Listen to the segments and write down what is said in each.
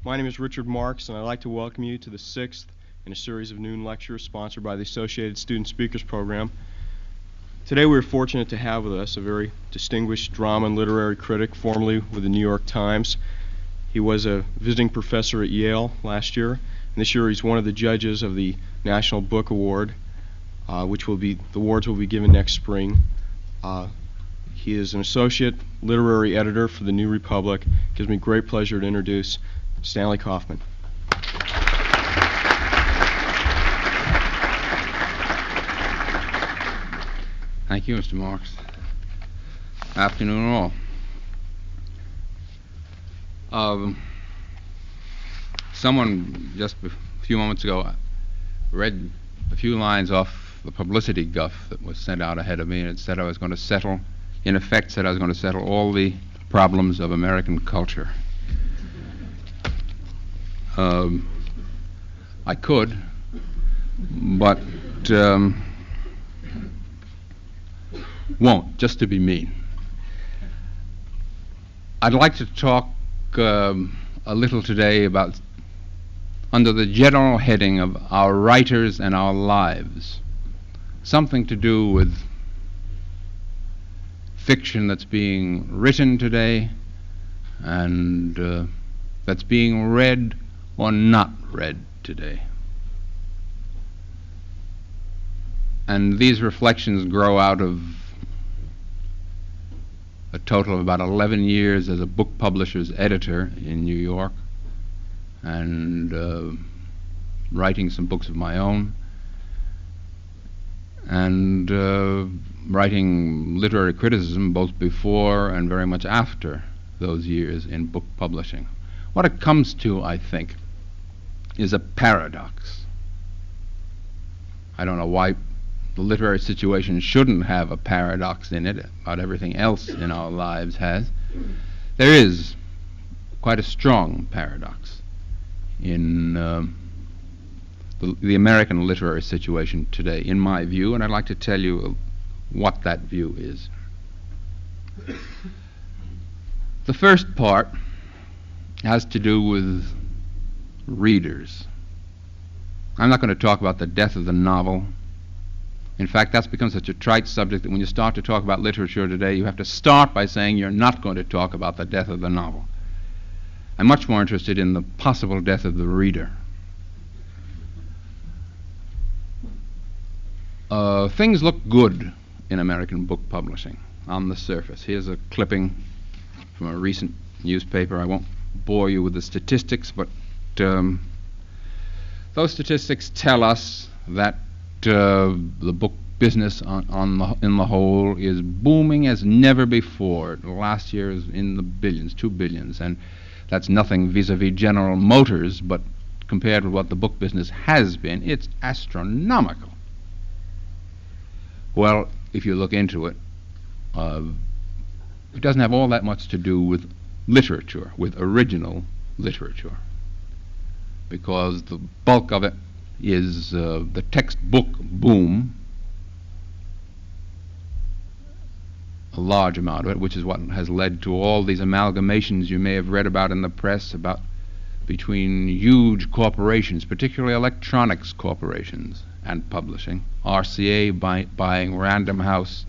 My name is Richard Marks, and I'd like to welcome you to the sixth in a series of noon lectures sponsored by the Associated Student Speakers Program. Today we're fortunate to have with us a very distinguished drama and literary critic, formerly with the New York Times. He was a visiting professor at Yale last year, and this year he's one of the judges of the National Book Award, the awards will be given next spring. He is an associate literary editor for the New Republic. It gives me great pleasure to introduce Stanley Kauffmann. Thank you, Mr. Marks. Afternoon all. Someone just a few moments ago read a few lines off the publicity guff that was sent out ahead of me, and it said I was going to settle all the problems of American culture. I could, but won't, just to be mean. I'd like to talk a little today about, under the general heading of our writers and our lives, something to do with fiction that's being written today and that's being read or not read today. And these reflections grow out of a total of about 11 years as a book publisher's editor in New York, and writing some books of my own, and writing literary criticism both before and very much after those years in book publishing. What it comes to, I think, is a paradox. I don't know why the literary situation shouldn't have a paradox in it, about everything else in our lives has. There is quite a strong paradox in the American literary situation today, in my view, and I'd like to tell you what that view is. The first part has to do with readers. I'm not going to talk about the death of the novel. In fact, that's become such a trite subject that when you start to talk about literature today, you have to start by saying you're not going to talk about the death of the novel. I'm much more interested in the possible death of the reader. Things look good in American book publishing on the surface. Here's a clipping from a recent newspaper. I won't bore you with the statistics, but those statistics tell us that the book business in the whole is booming as never before. Last year is in the billions, 2 billions, and that's nothing vis-a-vis General Motors, but compared with what the book business has been, it's astronomical. Well, if you look into it, it doesn't have all that much to do with literature, with original literature, because the bulk of it is the textbook boom, a large amount of it, which is what has led to all these amalgamations you may have read about in the press about between huge corporations, particularly electronics corporations and publishing, RCA buying Random House,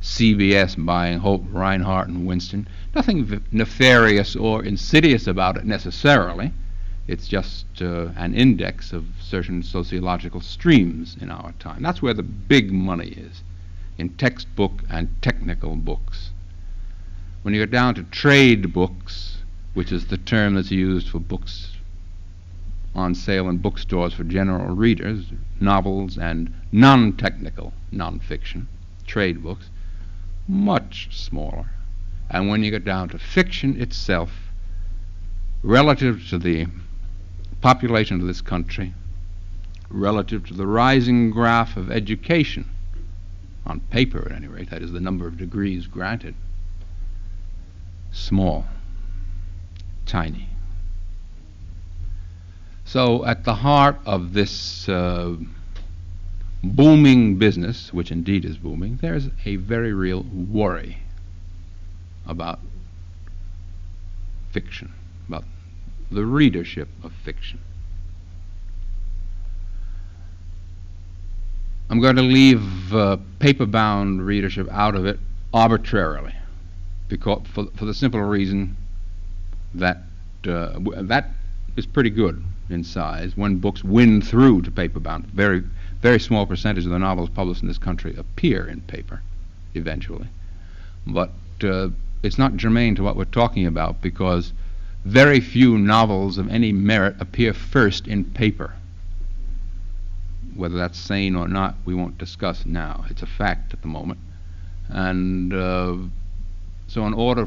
CBS buying Hope, Reinhardt, and Winston. Nothing nefarious or insidious about it necessarily. It's just an index of certain sociological streams in our time. That's where the big money is, in textbook and technical books. When you get down to trade books, which is the term that's used for books on sale in bookstores for general readers, novels and non-technical non-fiction, trade books, much smaller. And when you get down to fiction itself, relative to the population of this country, relative to the rising graph of education, on paper at any rate, that is the number of degrees granted, small, tiny. So at the heart of this booming business, which indeed is booming, there's a very real worry about fiction, about the readership of fiction. I'm going to leave paper-bound readership out of it arbitrarily, because for the simple reason that that is pretty good in size when books win through to paper-bound. Very, very small percentage of the novels published in this country appear in paper eventually. But it's not germane to what we're talking about, because very few novels of any merit appear first in paper. Whether that's sane or not, we won't discuss now. It's a fact at the moment. And so in order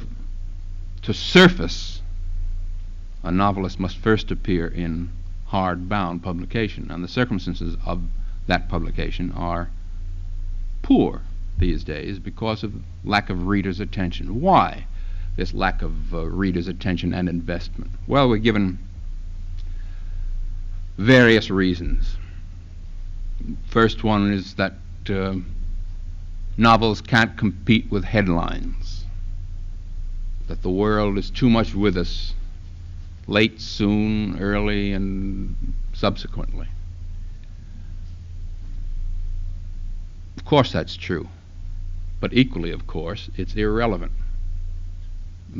to surface, a novelist must first appear in hard-bound publication, and the circumstances of that publication are poor these days because of lack of readers' attention. Why this lack of readers' attention and investment? Well, we're given various reasons. First one is that novels can't compete with headlines, that the world is too much with us, late, soon, early, and subsequently. Of course that's true, but equally, of course, it's irrelevant,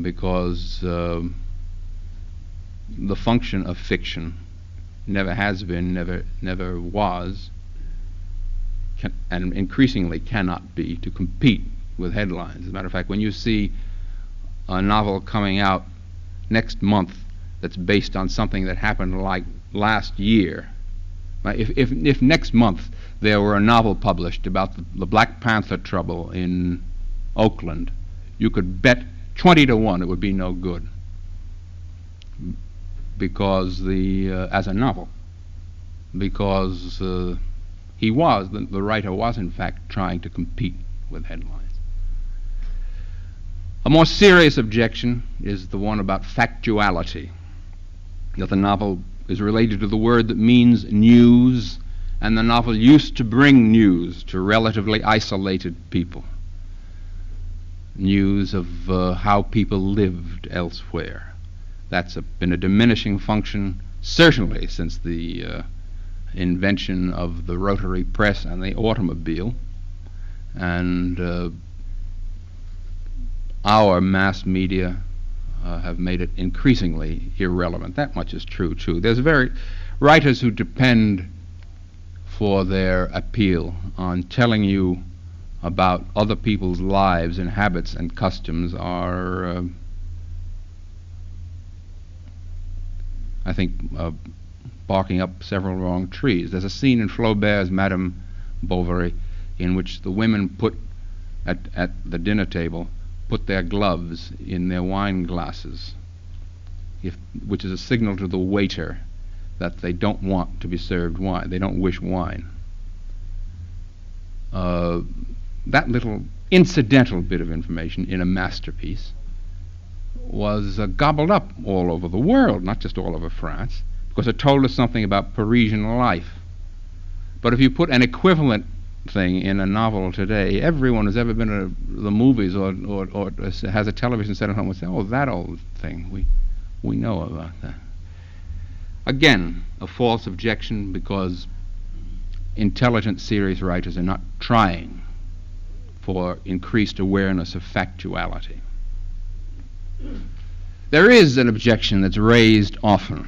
because the function of fiction never has been, never was, and increasingly cannot be, to compete with headlines. As a matter of fact, when you see a novel coming out next month that's based on something that happened like last year, if next month there were a novel published about the Black Panther trouble in Oakland, you could bet 20 to 1 it would be no good, because as a novel, because the writer was in fact trying to compete with headlines. A more serious objection is the one about factuality, that the novel is related to the word that means news, and the novel used to bring news to relatively isolated people. News of how people lived elsewhere. That's been a diminishing function, certainly since the invention of the rotary press and the automobile, and our mass media have made it increasingly irrelevant. That much is true, too. There's writers who depend for their appeal on telling you about other people's lives and habits and customs are, I think, barking up several wrong trees. There's a scene in Flaubert's Madame Bovary in which the women put at the dinner table put their gloves in their wine glasses, which is a signal to the waiter that they don't want to be served wine. They don't wish wine. That little incidental bit of information in a masterpiece was gobbled up all over the world, not just all over France, because it told us something about Parisian life. But if you put an equivalent thing in a novel today, everyone who's ever been to the movies or has a television set at home will say, "Oh, that old thing, we know about that." Again, a false objection, because intelligent, serious writers are not trying for increased awareness of factuality. There is an objection that's raised often,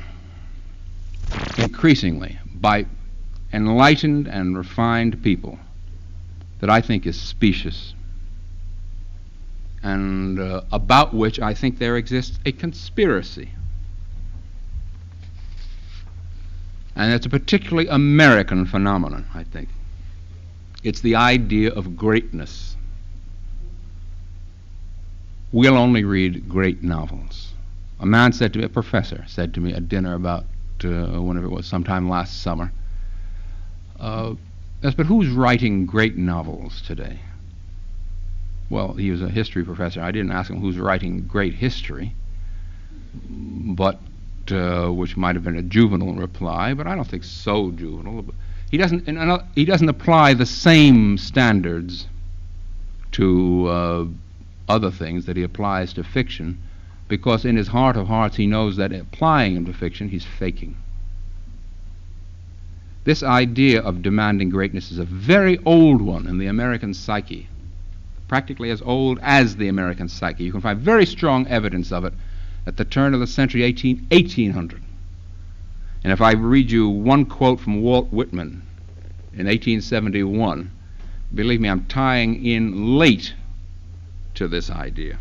increasingly, by enlightened and refined people, that I think is specious, and about which I think there exists a conspiracy. And it's a particularly American phenomenon, I think. It's the idea of greatness. We'll only read great novels. A man said to me, a professor said to me at dinner about whenever it was, sometime last summer, yes, but who's writing great novels today? Well, he was a history professor. I didn't ask him who's writing great history, but which might have been a juvenile reply, but I don't think so juvenile. He doesn't apply the same standards to other things that he applies to fiction because in his heart of hearts he knows that applying him to fiction, he's faking. This idea of demanding greatness is a very old one in the American psyche, practically as old as the American psyche. You can find very strong evidence of it at the turn of the century, 1800. And if I read you one quote from Walt Whitman in 1871, believe me, I'm tying in late to this idea.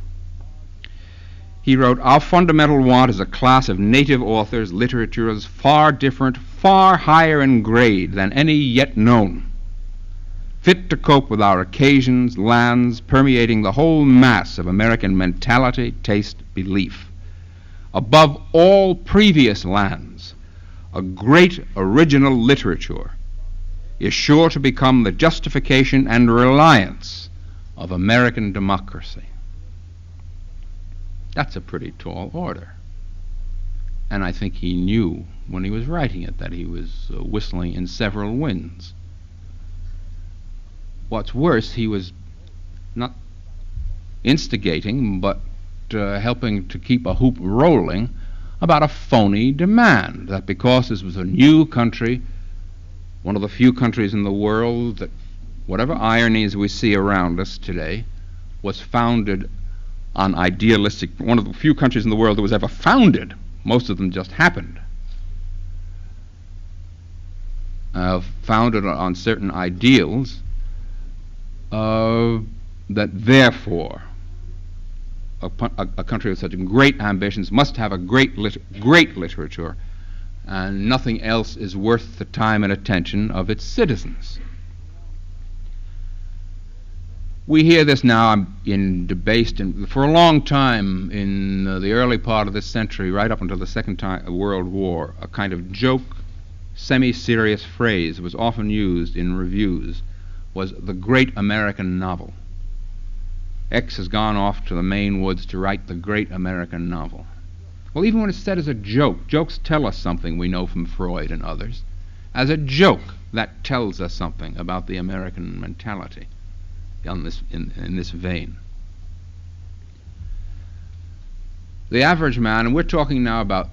He wrote, "Our fundamental want is a class of native authors, literatures far different, far higher in grade than any yet known, fit to cope with our occasions, lands, permeating the whole mass of American mentality, taste, belief. Above all previous lands, a great original literature is sure to become the justification and reliance of American democracy." That's a pretty tall order. And I think he knew when he was writing it that he was whistling in several winds. What's worse, he was not instigating, but helping to keep a hoop rolling about a phony demand that because this was a new country, one of the few countries in the world that, whatever ironies we see around us today, was founded on idealistic, one of the few countries in the world that was ever founded. Most of them just happened. Founded on certain ideals, that therefore a country with such great ambitions must have a great literature, and nothing else is worth the time and attention of its citizens. We hear this now in debate, and for a long time in the early part of this century, right up until the Second World War, a kind of joke, semi-serious phrase was often used in reviews, was the great American novel. X has gone off to the Maine woods to write the great American novel. Well, even when it's said as a joke, jokes tell us something we know from Freud and others. As a joke, that tells us something about the American mentality in this vein. The average man, and we're talking now about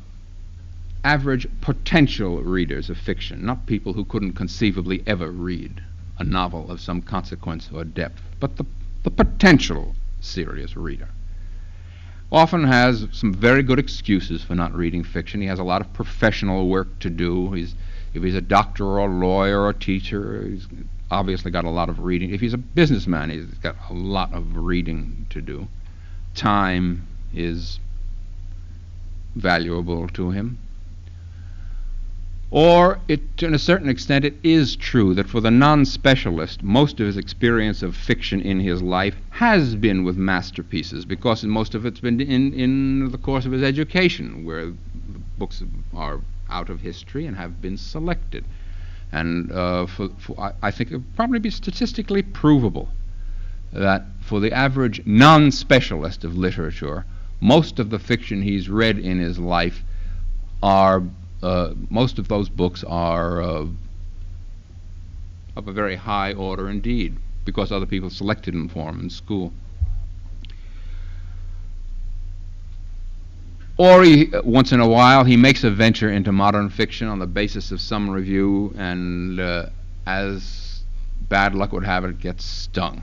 average potential readers of fiction, not people who couldn't conceivably ever read a novel of some consequence or depth, but the potential serious reader, often has some very good excuses for not reading fiction. He has a lot of professional work to do. If he's a doctor or a lawyer or a teacher, he's obviously got a lot of reading. If he's a businessman, he's got a lot of reading to do. Time is valuable to him. Or, to a certain extent, it is true that for the non-specialist, most of his experience of fiction in his life has been with masterpieces, because most of it's been in the course of his education, where the books are out of history and have been selected. And I think it would probably be statistically provable that for the average non-specialist of literature, most of the fiction he's read in his life are most of those books are of a very high order indeed, because other people selected them for him in school. Or once in a while he makes a venture into modern fiction on the basis of some review, and as bad luck would have it, gets stung.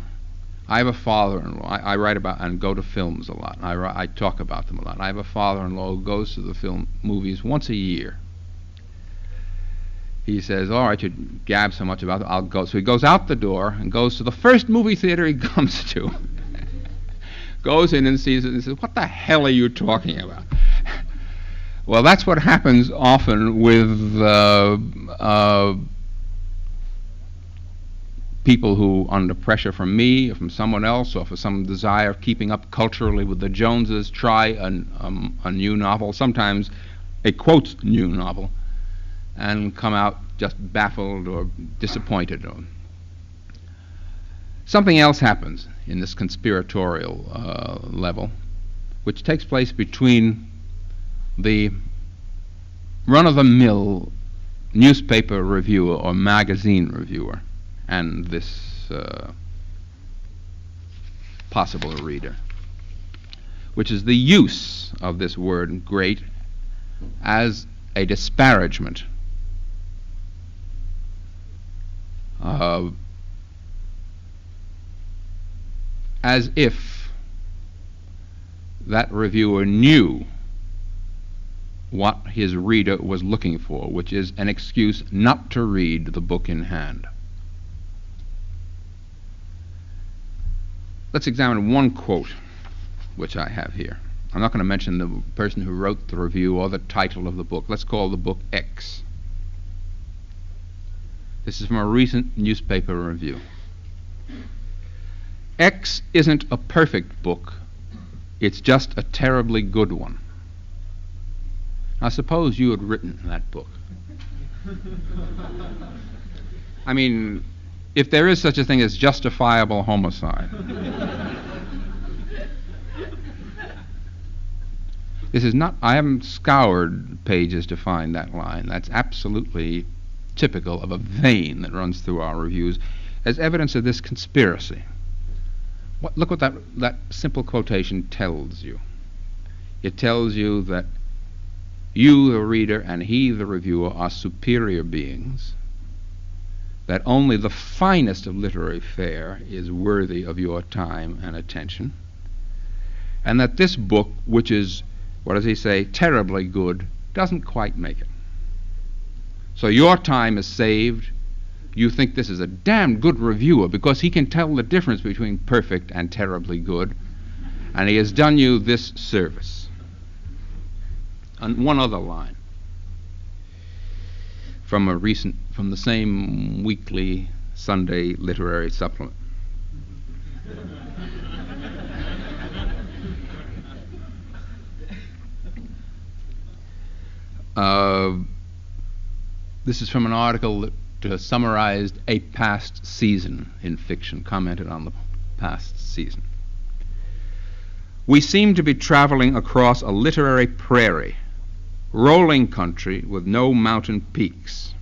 I have a father-in-law. I write about and go to films a lot. I talk about them a lot. I have a father-in-law who goes to the movies once a year. He says, "All right, you gab so much about it, I'll go." So he goes out the door and goes to the first movie theater he comes to. Goes in and sees it and says, "What the hell are you talking about?" Well, that's what happens often with people who, under pressure from me or from someone else or for some desire of keeping up culturally with the Joneses, try a new novel, sometimes a, quote, new novel, and come out just baffled or disappointed. Something else happens in this conspiratorial level, which takes place between the run-of-the-mill newspaper reviewer or magazine reviewer and this possible reader. which is the use of this word great as a disparagement. As if that reviewer knew what his reader was looking for, which is an excuse not to read the book in hand. Let's examine one quote which I have here. I'm not going to mention the person who wrote the review or the title of the book. Let's call the book X. This is from a recent newspaper review. X isn't a perfect book, it's just a terribly good one. Now suppose you had written that book. I mean, if there is such a thing as justifiable homicide. This is not, I haven't scoured pages to find that line. That's absolutely typical of a vein that runs through our reviews as evidence of this conspiracy. Look what that simple quotation tells you. It tells you that you, the reader, and he, the reviewer, are superior beings, that only the finest of literary fare is worthy of your time and attention, and that this book, which is, what does he say, terribly good, doesn't quite make it. So your time is saved. You think this is a damn good reviewer because he can tell the difference between perfect and terribly good, and he has done you this service. And one other line from the same weekly Sunday literary supplement. This is from an article that summarized a past season in fiction, commented on the past season. We seem to be traveling across a literary prairie, rolling country with no mountain peaks.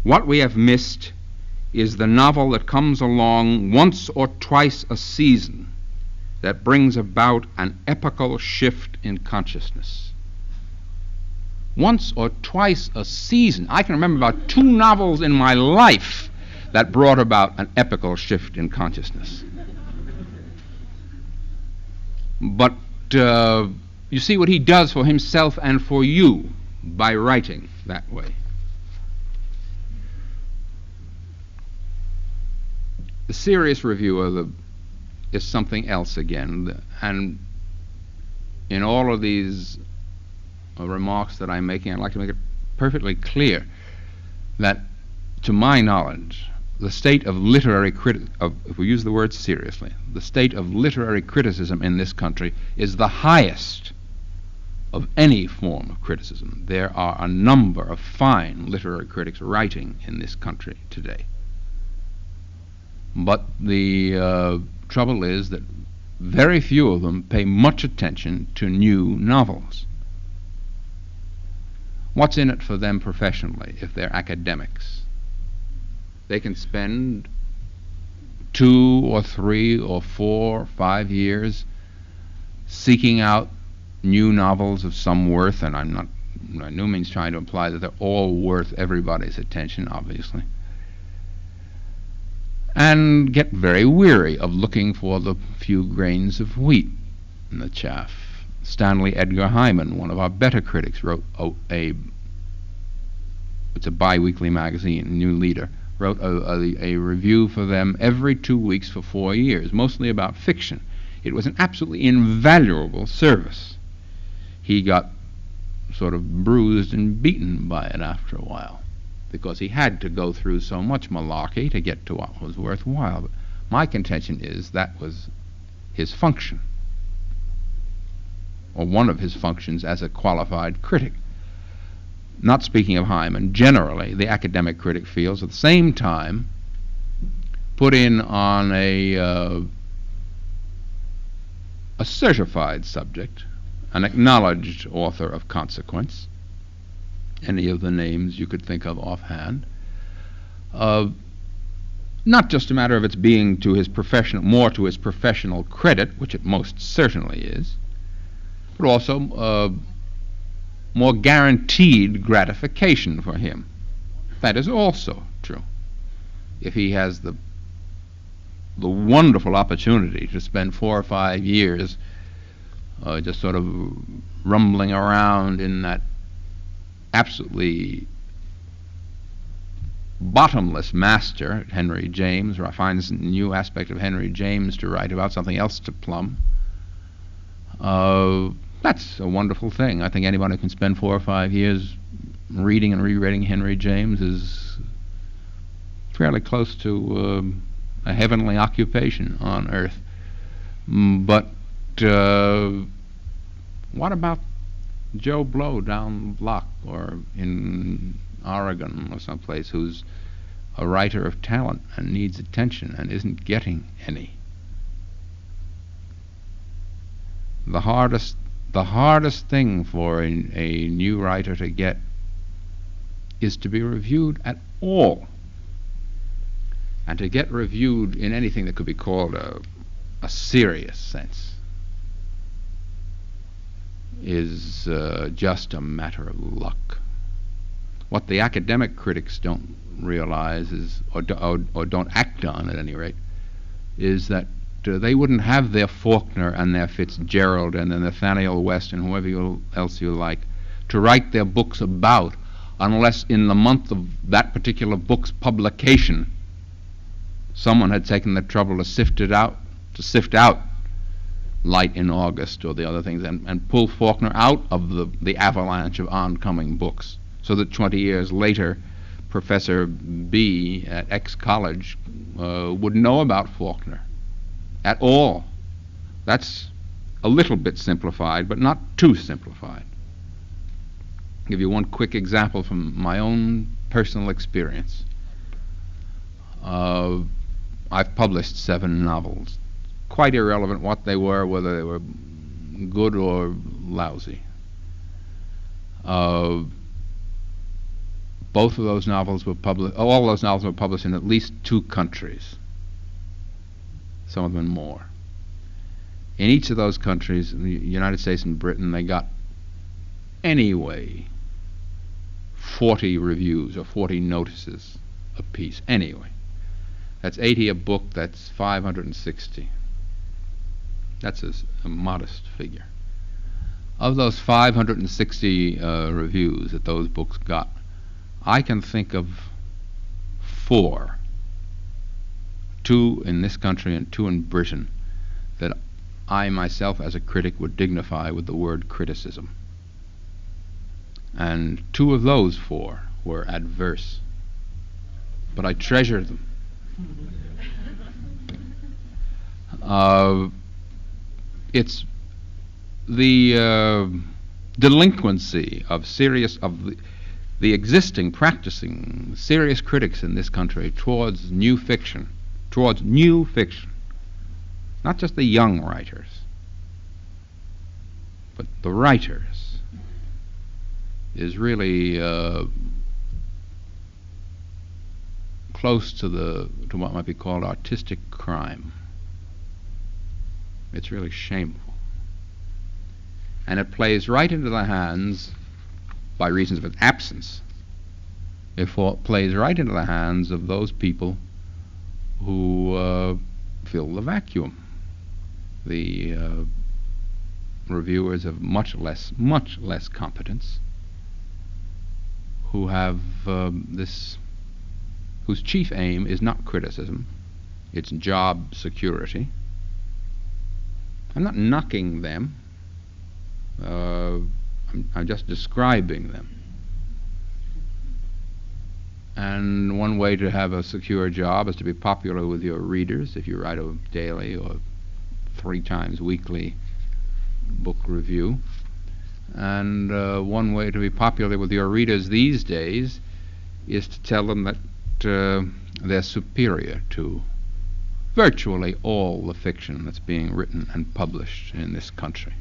What we have missed is the novel that comes along once or twice a season that brings about an epochal shift in consciousness. Once or twice a season. I can remember about 2 novels in my life that brought about an epochal shift in consciousness. But you see what he does for himself and for you by writing that way. The serious reviewer is something else again, and in all of these remarks that I'm making, I'd like to make it perfectly clear that, to my knowledge, the state of literary if we use the word seriously, the state of literary criticism in this country is the highest of any form of criticism. There are a number of fine literary critics writing in this country today. But the trouble is that very few of them pay much attention to new novels. What's in it for them professionally if they're academics? They can spend 2 or 3 or 4 or 5 years seeking out new novels of some worth, and I'm not by no means trying to imply that they're all worth everybody's attention, obviously, and get very weary of looking for the few grains of wheat in the chaff. Stanley Edgar Hyman, one of our better critics, wrote it's a bi-weekly magazine, New Leader, wrote a review for them every 2 weeks for 4 years, mostly about fiction. It was an absolutely invaluable service. He got sort of bruised and beaten by it after a while, because he had to go through so much malarkey to get to what was worthwhile. But my contention is that was his function, or one of his functions as a qualified critic. Not speaking of Hyman, generally the academic critic feels at the same time put in on a certified subject, an acknowledged author of consequence, any of the names you could think of offhand, not just a matter of its being to his more to his professional credit, which it most certainly is, but also more guaranteed gratification for him. That is also true. If he has the wonderful opportunity to spend 4 or 5 years just sort of rumbling around in that absolutely bottomless master, Henry James, or finds a new aspect of Henry James to write about, something else to plumb, that's a wonderful thing. I think anyone who can spend 4 or 5 years reading and rereading Henry James is fairly close to a heavenly occupation on earth. But what about Joe Blow down the block or in Oregon or someplace who's a writer of talent and needs attention and isn't getting any? The hardest thing for a new writer to get is to be reviewed at all. And to get reviewed in anything that could be called a serious sense is just a matter of luck. What the academic critics don't realize is, or don't act on at any rate, is that they wouldn't have their Faulkner and their Fitzgerald and their Nathaniel West and whoever else you like to write their books about unless in the month of that particular book's publication someone had taken the trouble to sift out Light in August or the other things and pull Faulkner out of the avalanche of oncoming books, so that 20 years later Professor B at X college would know about Faulkner at all. That's a little bit simplified, but not too simplified. I'll give you one quick example from my own personal experience. I've published 7 novels. Quite irrelevant what they were, whether they were good or lousy. Both of those novels were published. All those novels were published in at least 2 countries. Some of them more. In each of those countries, in the United States and Britain, they got anyway 40 reviews or 40 notices apiece. Anyway, that's 80 a book. That's 560. That's a modest figure. Of those 560 reviews that those books got, I can think of 4, 2 in this country and 2 in Britain, that I myself as a critic would dignify with the word criticism. And 2 of those 4 were adverse. But I treasure them. It's the delinquency of the existing practicing serious critics in this country towards new fiction, not just the young writers, but the writers, is really close to what might be called artistic crime. It's really shameful. And it plays right into the hands, by reasons of its absence, it plays right into the hands of those people who fill the vacuum. The reviewers of much less competence, who have whose chief aim is not criticism, it's job security. I'm not knocking them. I'm just describing them. And one way to have a secure job is to be popular with your readers. If you write a daily or 3 times weekly book review. And one way to be popular with your readers these days is to tell them that they're superior to virtually all the fiction that's being written and published in this country.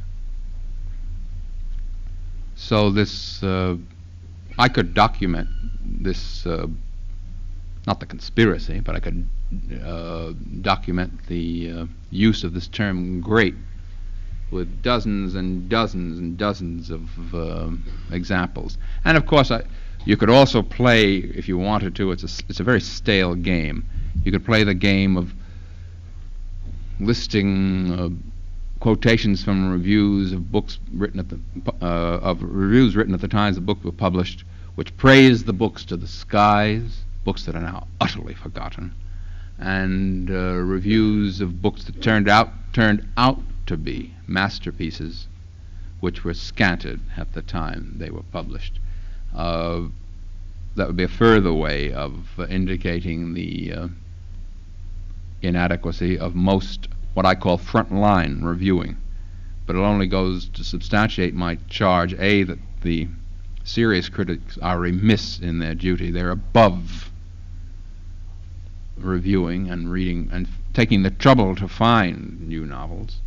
So this, I could document this not the conspiracy, but I could document the use of this term great with dozens and dozens and dozens of examples. And of course, you could also play, if you wanted to, it's a very stale game. You could play the game of listing quotations from reviews of books written at the reviews written at the times the books were published, which praised the books to the skies, books that are now utterly forgotten, and reviews of books that turned out to be masterpieces, which were scanted at the time they were published. That would be a further way of indicating the inadequacy of most what I call front-line reviewing. But it only goes to substantiate my charge, A, that the serious critics are remiss in their duty. They're above reviewing and reading and taking the trouble to find new novels.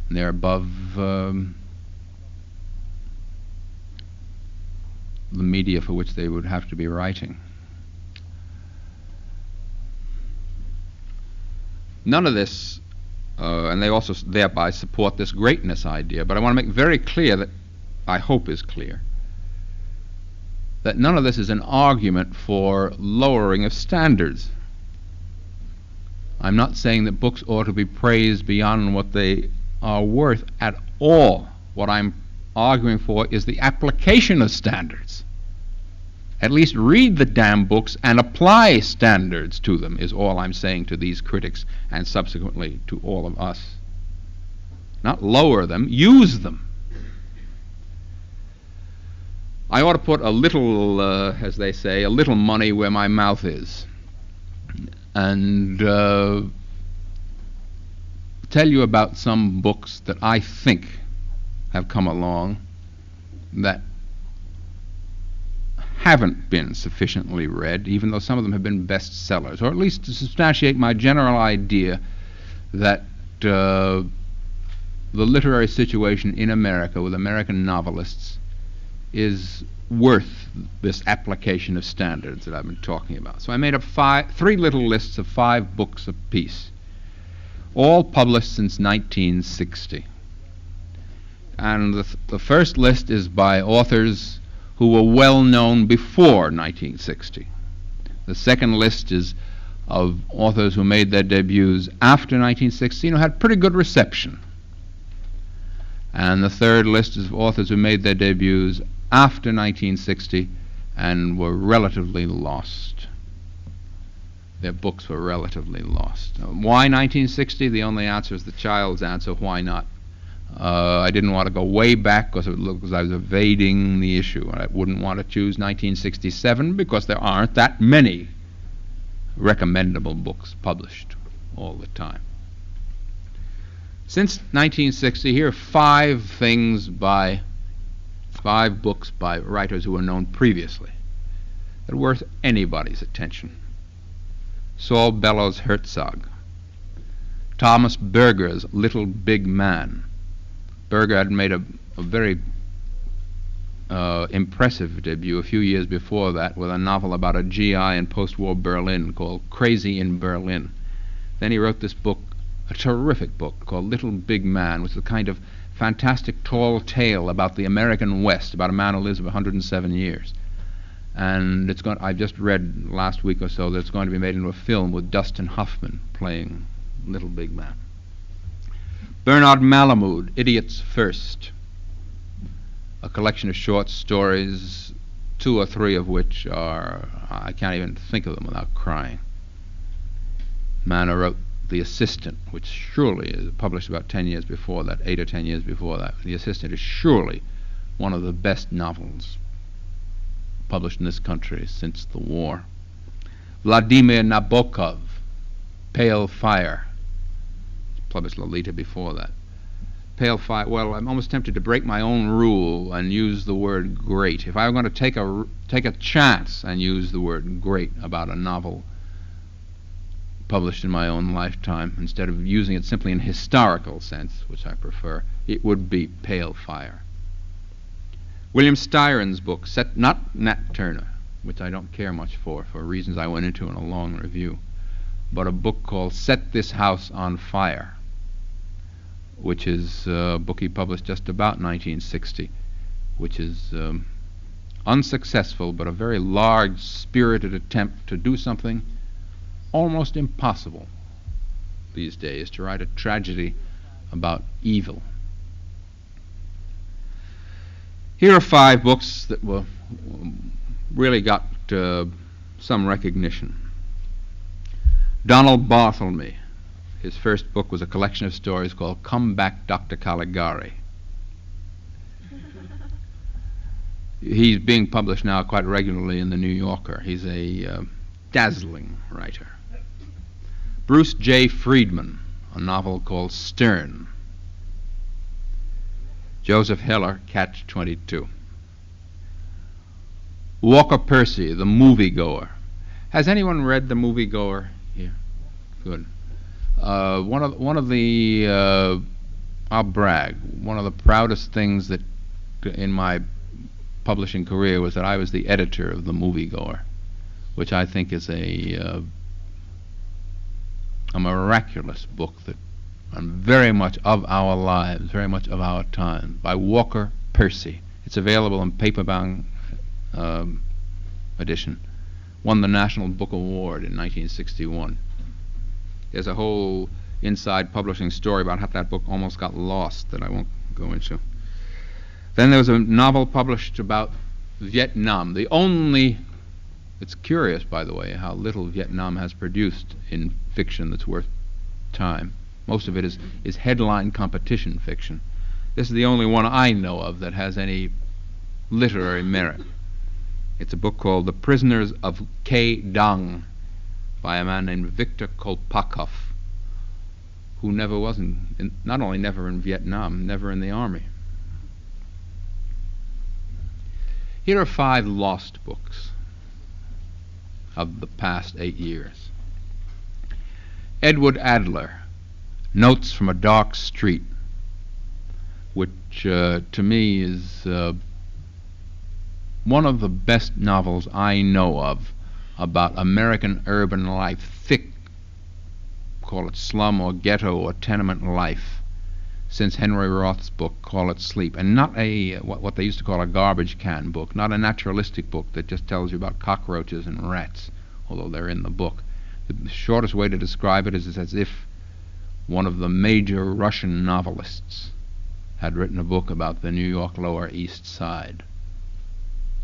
And they're above the media for which they would have to be writing. None of this, and they also thereby support this greatness idea, but I want to make very clear that, I hope is clear, that none of this is an argument for lowering of standards. I'm not saying that books ought to be praised beyond what they are worth at all. What I'm arguing for is the application of standards. At least read the damn books and apply standards to them, is all I'm saying to these critics and subsequently to all of us. Not lower them, use them. I ought to put a little, as they say, a little money where my mouth is, and tell you about some books that I think have come along that haven't been sufficiently read, even though some of them have been bestsellers, or at least to substantiate my general idea that the literary situation in America with American novelists is worth this application of standards that I've been talking about. So I made up three little lists of 5 books apiece, all published since 1960. And the first list is by authors who were well known before 1960. The second list is of authors who made their debuts after 1960 and who had pretty good reception. And the third list is of authors who made their debuts after 1960 and were relatively lost. Their books were relatively lost. Why 1960? The only answer is the child's answer, why not? I didn't want to go way back because it looked as I was evading the issue. I wouldn't want to choose 1967 because there aren't that many recommendable books published all the time. Since 1960, here are 5 books by writers who were known previously that are worth anybody's attention. Saul Bellows Herzog, Thomas Berger's Little Big Man. Berger had made a very impressive debut a few years before that with a novel about a GI in post-war Berlin called Crazy in Berlin. Then he wrote this book, a terrific book called Little Big Man, which is a kind of fantastic tall tale about the American West, about a man who lives 107 years. And I just read last week or so that it's going to be made into a film with Dustin Hoffman playing Little Big Man. Bernard Malamud, Idiots First, a collection of short stories, 2 or 3 of which are, I can't even think of them without crying. Man who wrote The Assistant, which surely is published about 10 years before that, 8 or 10 years before that. The Assistant is surely one of the best novels published in this country since the war. Vladimir Nabokov, Pale Fire, published Lolita before that. Pale Fire, well, I'm almost tempted to break my own rule and use the word great. If I were going to take a chance and use the word great about a novel published in my own lifetime, instead of using it simply in historical sense, which I prefer, it would be Pale Fire. William Styron's book, not Nat Turner, which I don't care much for reasons I went into in a long review, but a book called Set This House on Fire, which is a book he published just about 1960, which is unsuccessful, but a very large, spirited attempt to do something almost impossible these days, to write a tragedy about evil. Here are 5 books that really got some recognition. Donald Barthelme, his first book was a collection of stories called Come Back, Dr. Caligari. He's being published now quite regularly in the New Yorker. He's a dazzling writer. Bruce J. Friedman, a novel called Stern. Joseph Heller, Catch-22. Walker Percy, The Moviegoer. Has anyone read The Moviegoer here? Good. One of the I'll brag. One of the proudest things that in my publishing career was that I was the editor of The Moviegoer, which I think is a miraculous book that very much of our lives, very much of our time, by Walker Percy. It's available in paperbound edition. Won the National Book Award in 1961. There's a whole inside publishing story about how that book almost got lost that I won't go into. Then there was a novel published about Vietnam. It's curious, by the way, how little Vietnam has produced in fiction that's worth time. Most of it is headline competition fiction. This is the only one I know of that has any literary merit. It's a book called The Prisoners of K. Dang by a man named Victor Kolpakov, who never was not only never in Vietnam, never in the army. Here are 5 lost books of the past 8 years. Edward Adler, Notes from a Dark Street, which to me is one of the best novels I know of about American urban life, thick, call it slum or ghetto or tenement life, since Henry Roth's book, Call It Sleep, and not what they used to call a garbage can book, not a naturalistic book that just tells you about cockroaches and rats, although they're in the book. The shortest way to describe it is as if one of the major Russian novelists had written a book about the New York Lower East Side.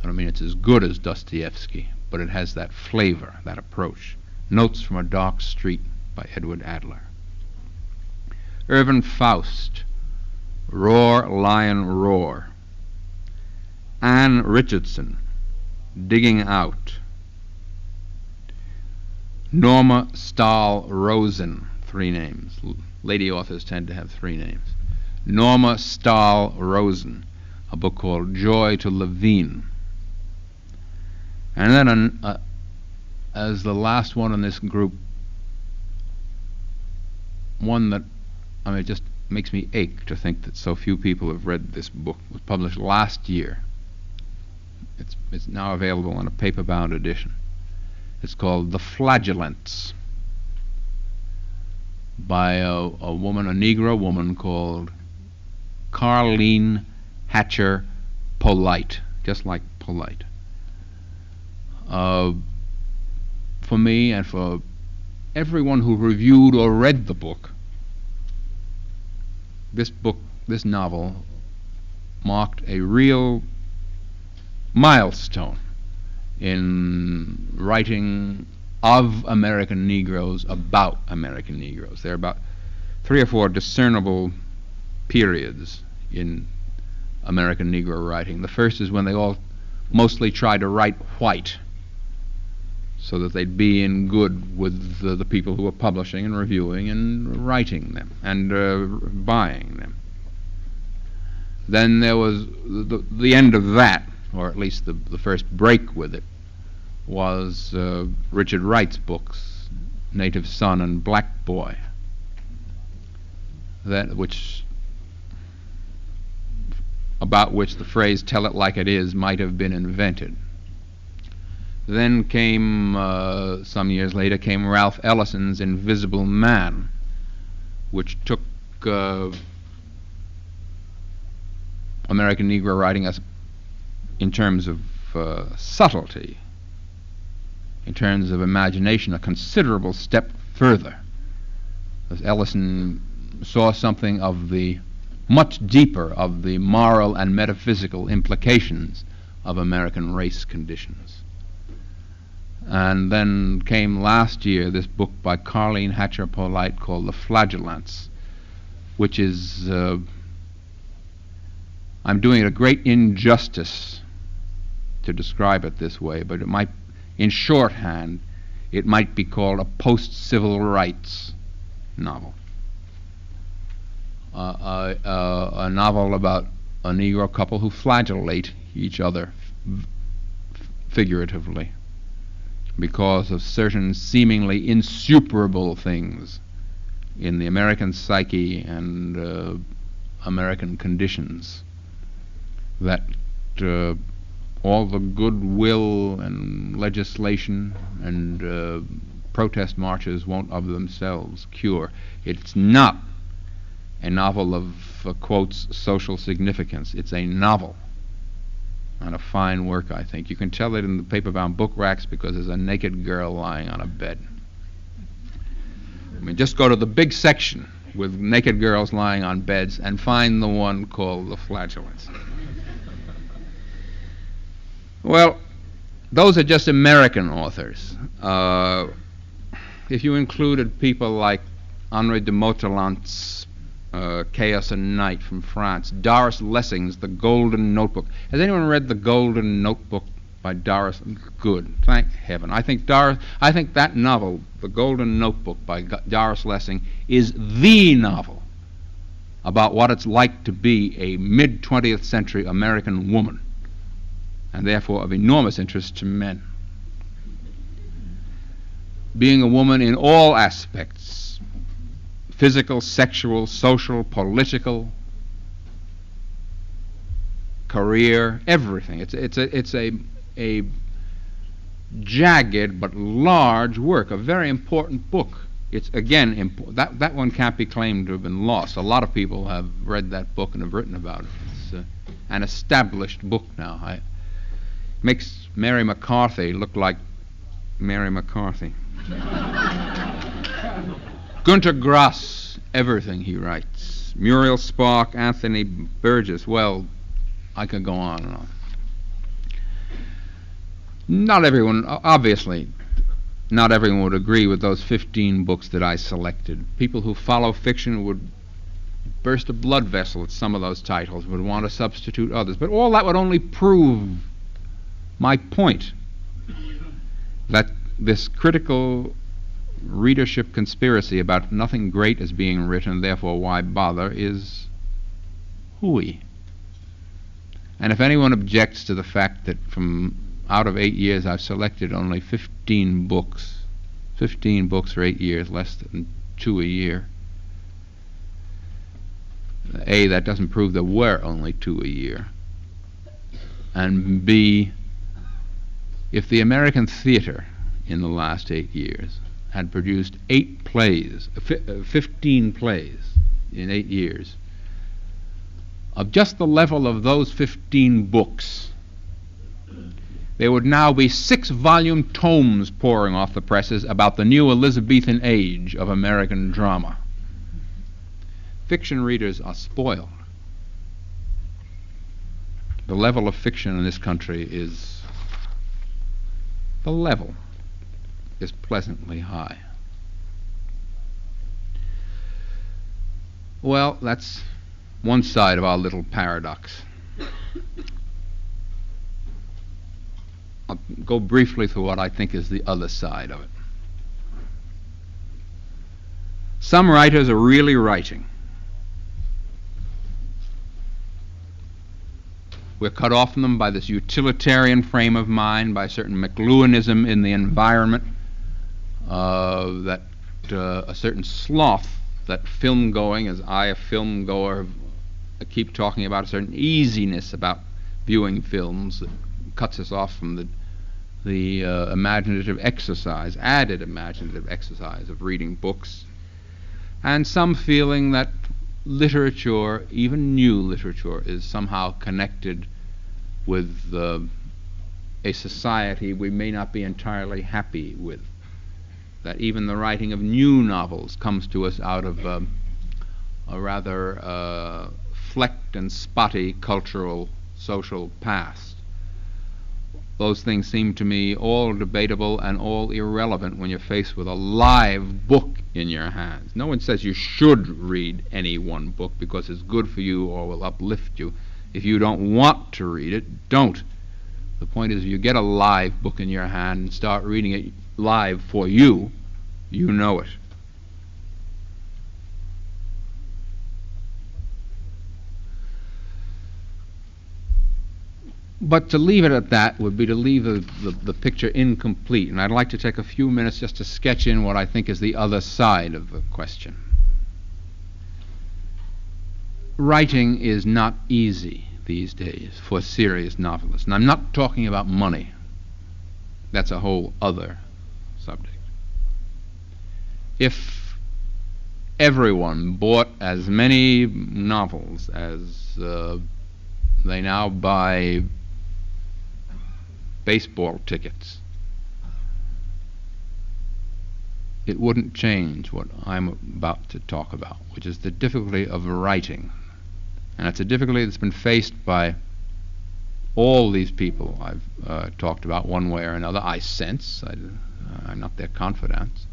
I don't mean it's as good as Dostoevsky, but it has that flavor, that approach. Notes from a Dark Street by Edward Adler. Irvin Faust, Roar, Lion, Roar. Anne Richardson, Digging Out. Norma Stahl Rosen, 3 names. Lady authors tend to have 3 names. Norma Stahl Rosen, a book called Joy to Levine. And then as the last one in this group, one that it just makes me ache to think that so few people have read this book. It was published last year. It's now available in a paperbound edition. It's called The Flagellants by a Negro woman called Carleen Hatcher Polite, just like polite. For me and for everyone who reviewed or read the book, this novel marked a real milestone in writing of American Negroes about American Negroes. There are about 3 or 4 discernible periods in American Negro writing. The first is when they all mostly try to write white so that they'd be in good with the people who were publishing and reviewing and writing them and buying them. Then there was the end of that, or at least the first break with it, was Richard Wright's books, Native Son and Black Boy, about which the phrase "tell it like it is" might have been invented. Then came, some years later, came Ralph Ellison's Invisible Man, which took American Negro writing as in terms of subtlety, in terms of imagination, a considerable step further. As Ellison saw something of the much deeper of the moral and metaphysical implications of American race conditions. And then came last year this book by Carleen Hatcher Polite called The Flagellants, which is, I'm doing it a great injustice to describe it this way, but it might, in shorthand, it might be called a post-civil rights novel. A novel about a Negro couple who flagellate each other figuratively because of certain seemingly insuperable things in the American psyche and American conditions that all the goodwill and legislation and protest marches won't of themselves cure. It's not a novel of, quotes, social significance. It's a novel and a fine work, I think. You can tell it in the paper-bound book racks because there's a naked girl lying on a bed. I mean, just go to the big section with naked girls lying on beds and find the one called The Flagellants. Well, those are just American authors. If you included people like Henri de Montallant's Chaos and Night from France, Doris Lessing's The Golden Notebook. Has anyone read The Golden Notebook by Doris? Good, thank heaven. I think that novel, The Golden Notebook by Doris Lessing, is the novel about what it's like to be a mid-20th century American woman, and therefore of enormous interest to men. Being a woman in all aspects, physical, sexual, social, political, career, everything. It's a jagged but large work, a very important book. It's again that one can't be claimed to have been lost. A lot of people have read that book and have written about it. It's an established book now. It makes Mary McCarthy look like Mary McCarthy. Gunter Grass, everything he writes. Muriel Spark, Anthony Burgess. Well, I could go on and on. Not everyone, obviously, not everyone would agree with those 15 books that I selected. People who follow fiction would burst a blood vessel at some of those titles, would want to substitute others. But all that would only prove my point, that this critical readership conspiracy about nothing great is being written, therefore why bother, is hooey. And if anyone objects to the fact that from out of 8 years I've selected only 15 books for 8 years, less than 2 a year, A, that doesn't prove there were only 2 a year, and B, if the American theater in the last 8 years had produced 15 plays in 8 years, of just the level of those 15 books, there would now be 6-volume tomes pouring off the presses about the new Elizabethan age of American drama. Fiction readers are spoiled. The level of fiction in this country is pleasantly high. Well, that's one side of our little paradox. I'll go briefly through what I think is the other side of it. Some writers are really writing. We're cut off from them by this utilitarian frame of mind, by a certain McLuhanism in the environment, a certain sloth that film going, as I, a film goer, keep talking about, a certain easiness about viewing films that cuts us off from the the imaginative exercise, added imaginative exercise of reading books, and some feeling that literature, even new literature, is somehow connected with a society we may not be entirely happy with. That even the writing of new novels comes to us out of a rather flecked and spotty cultural, social past. Those things seem to me all debatable and all irrelevant when you're faced with a live book in your hands. No one says you should read any one book because it's good for you or will uplift you. If you don't want to read it, don't. The point is, if you get a live book in your hand and start reading it live for you, you know it. But to leave it at that would be to leave the picture incomplete, and I'd like to take a few minutes just to sketch in what I think is the other side of the question. Writing is not easy these days for serious novelists, and I'm not talking about money. That's a whole other subject. If everyone bought as many novels as they now buy baseball tickets, it wouldn't change what I'm about to talk about, which is the difficulty of writing. And it's a difficulty that's been faced by all these people I've talked about one way or another. I sense, I'm not their confidant.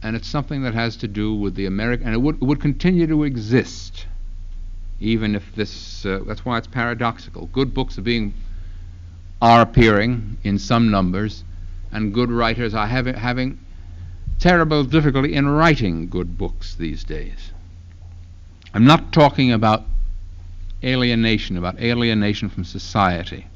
And it's something that has to do with the American, and it would continue to exist, even if this, that's why it's paradoxical. Good books are appearing in some numbers, and good writers are having terrible difficulty in writing good books these days. I'm not talking about alienation from society.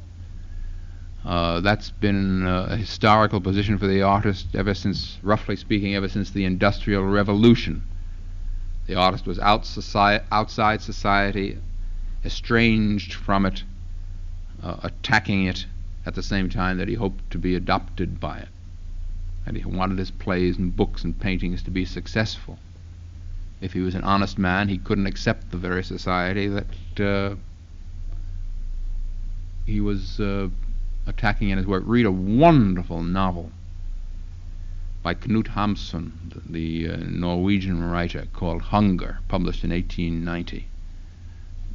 That's been a historical position for the artist ever since, roughly speaking, ever since the Industrial Revolution. The artist was outside society, estranged from it, attacking it at the same time that he hoped to be adopted by it. And he wanted his plays and books and paintings to be successful. If he was an honest man, he couldn't accept the very society that he was attacking in his work. Read a wonderful novel by Knut Hamsun, the Norwegian writer, called Hunger, published in 1890,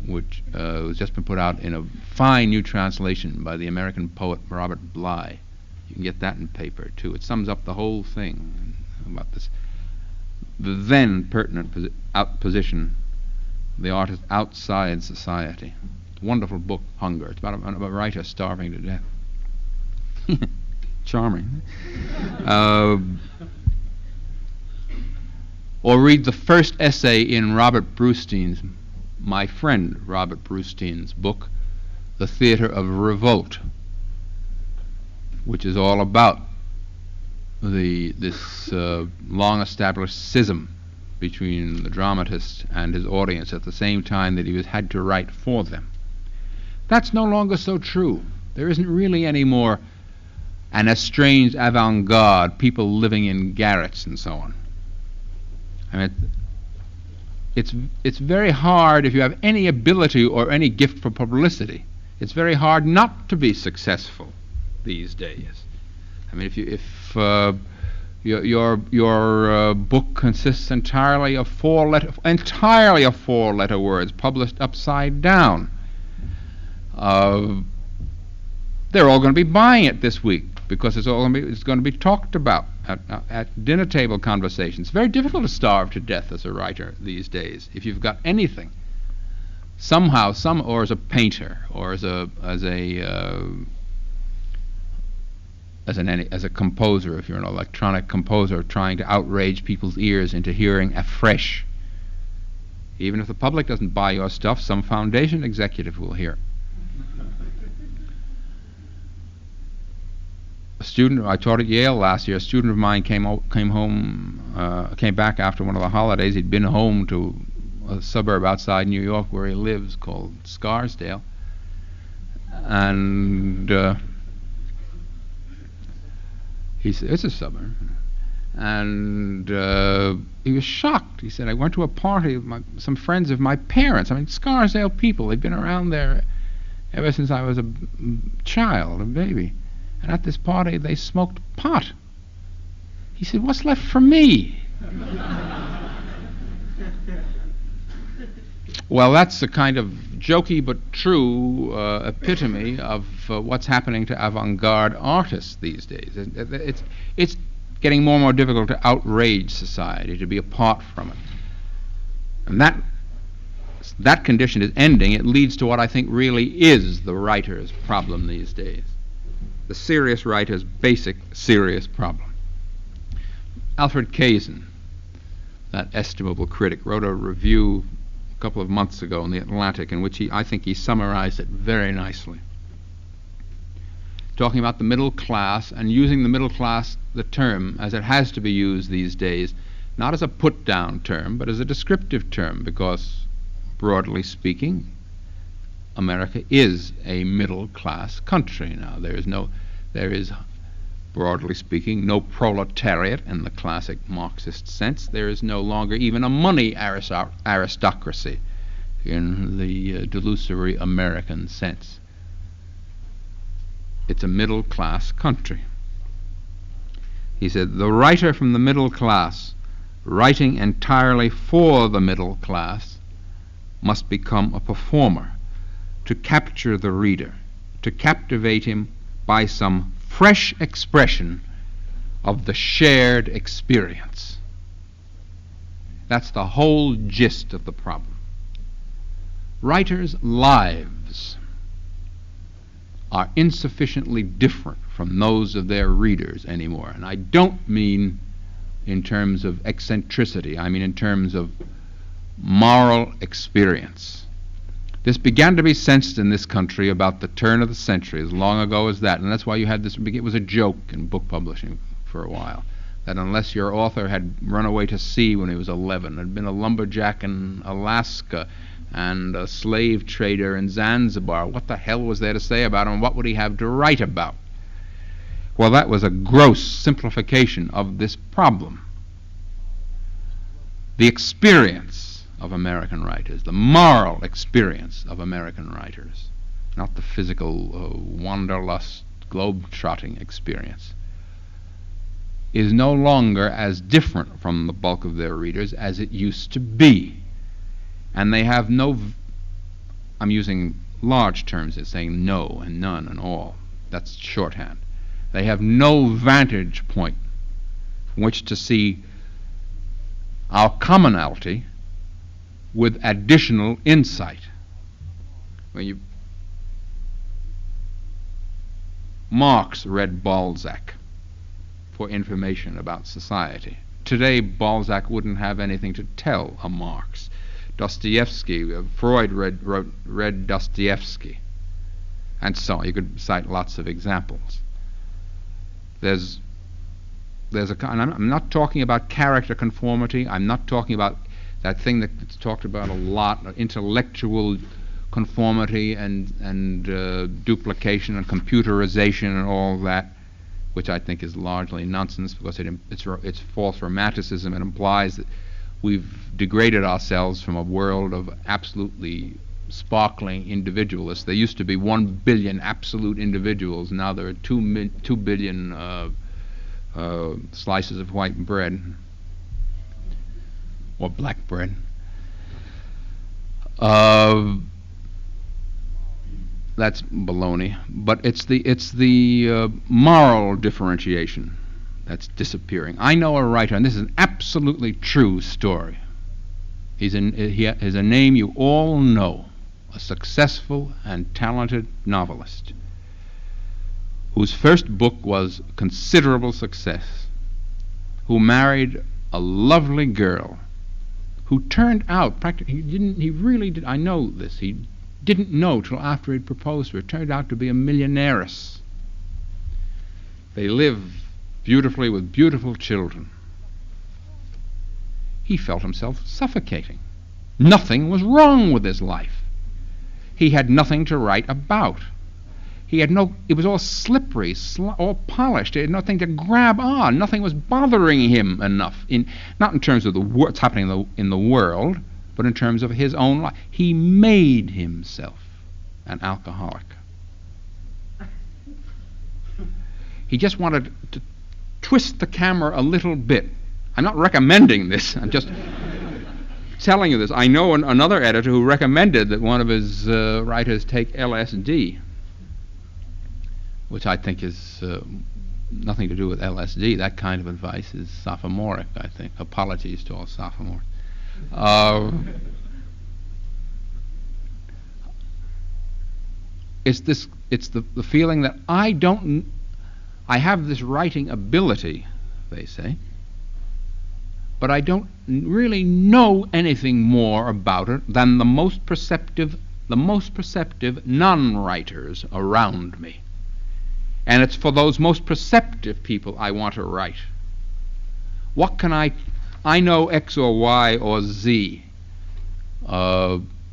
which has just been put out in a fine new translation by the American poet Robert Bly. You can get that in paper, too. It sums up the whole thing about this. The then pertinent position, the artist outside society. Wonderful book, Hunger. It's about a writer starving to death. Charming. Or read the first essay in my friend Robert Brustein's book, The Theater of Revolt, which is all about this long-established schism between the dramatist and his audience at the same time that he had to write for them. That's no longer so true. There isn't really any more an estranged avant-garde, people living in garrets and so on. I mean, it's very hard, if you have any ability or any gift for publicity, it's very hard not to be successful these days. I mean, if your book consists entirely of four-letter words published upside down, they're all going to be buying it this week because it's going to be talked about at dinner table conversations. It's very difficult to starve to death as a writer these days if you've got anything. Somehow, or as a painter, or as a composer, if you're an electronic composer trying to outrage people's ears into hearing afresh. Even if the public doesn't buy your stuff, some foundation executive will hear. A student I taught at Yale last year, a student of mine came back after one of the holidays. He'd been home to a suburb outside New York where he lives called Scarsdale. And he said, it's a suburb. And he was shocked. He said, I went to a party with some friends of my parents. I mean, Scarsdale people. They've been around there ever since I was a child, a baby. And at this party, they smoked pot. He said, what's left for me? Well, that's a kind of jokey but true epitome of what's happening to avant-garde artists these days. It's getting more and more difficult to outrage society, to be apart from it. And that condition is ending. It leads to what I think really is the writer's problem these days. The serious writer's basic serious problem. Alfred Kazin, that estimable critic, wrote a review a couple of months ago in the Atlantic in which I think he summarized it very nicely. Talking about the middle class and using the middle class, the term, as it has to be used these days, not as a put-down term, but as a descriptive term, because, broadly speaking, America is a middle-class country now. There is, broadly speaking, no proletariat in the classic Marxist sense. There is no longer even a money aristocracy in the delusory American sense. It's a middle-class country. He said, the writer from the middle class, writing entirely for the middle class, must become a performer to capture the reader, to captivate him by some fresh expression of the shared experience. That's the whole gist of the problem. Writers' lives are insufficiently different from those of their readers anymore. And I don't mean in terms of eccentricity. I mean in terms of moral experience. This began to be sensed in this country about the turn of the century, as long ago as that. And that's why you had this, it was a joke in book publishing for a while, that unless your author had run away to sea when he was 11, had been a lumberjack in Alaska, and a slave trader in Zanzibar, what the hell was there to say about him? What would he have to write about? Well, that was a gross simplification of this problem. The experience of American writers, the moral experience of American writers, not the physical wanderlust, globe-trotting experience, is no longer as different from the bulk of their readers as it used to be. And they have I'm using large terms as saying no and none and all. That's shorthand. They have no vantage point from which to see our commonality with additional insight. Marx read Balzac for information about society. Today, Balzac wouldn't have anything to tell a Marx. Dostoevsky, Freud read Dostoevsky, and so on. You could cite lots of examples. And I'm not talking about character conformity. I'm not talking about that thing that's talked about a lot, intellectual conformity and duplication and computerization and all that, which I think is largely nonsense because it's false romanticism. It implies that we've degraded ourselves from a world of absolutely sparkling individualists. There used to be 1 billion absolute individuals. Now there are 2 billion slices of white bread or black bread. That's baloney. But it's the moral differentiation that's disappearing. I know a writer, and this is an absolutely true story. He is a name you all know, a successful and talented novelist whose first book was considerable success, who married a lovely girl, who turned out practically, I know this, he didn't know till after he'd proposed to her, turned out to be a millionairess. They live beautifully with beautiful children. He felt himself suffocating. Nothing was wrong with his life. He had nothing to write about. He had no, it was all slippery, all polished. He had nothing to grab on. Nothing was bothering him enough, not in terms of what's happening in the world, but in terms of his own life. He made himself an alcoholic. He just wanted to twist the camera a little bit. I'm not recommending this. I'm just telling you this. I know another editor who recommended that one of his writers take LSD, which I think is nothing to do with LSD. That kind of advice is sophomoric, I think. Apologies to all sophomores. It's the feeling that I have this writing ability, they say, but I don't really know anything more about it than the most perceptive non-writers around me. And it's for those most perceptive people I want to write. What can I know X or Y or Z.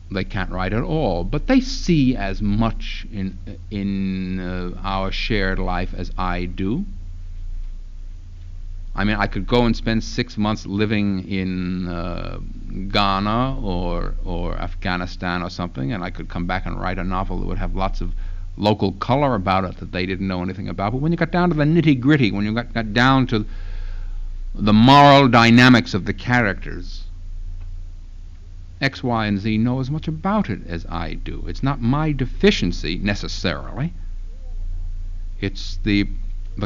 They can't write at all, but they see as much in our shared life as I do. I mean, I could go and spend 6 months living in Ghana or Afghanistan or something, and I could come back and write a novel that would have lots of local color about it that they didn't know anything about. But when you got down to the nitty-gritty, when you got down to the moral dynamics of the characters, X, Y, and Z know as much about it as I do. It's not my deficiency necessarily. It's the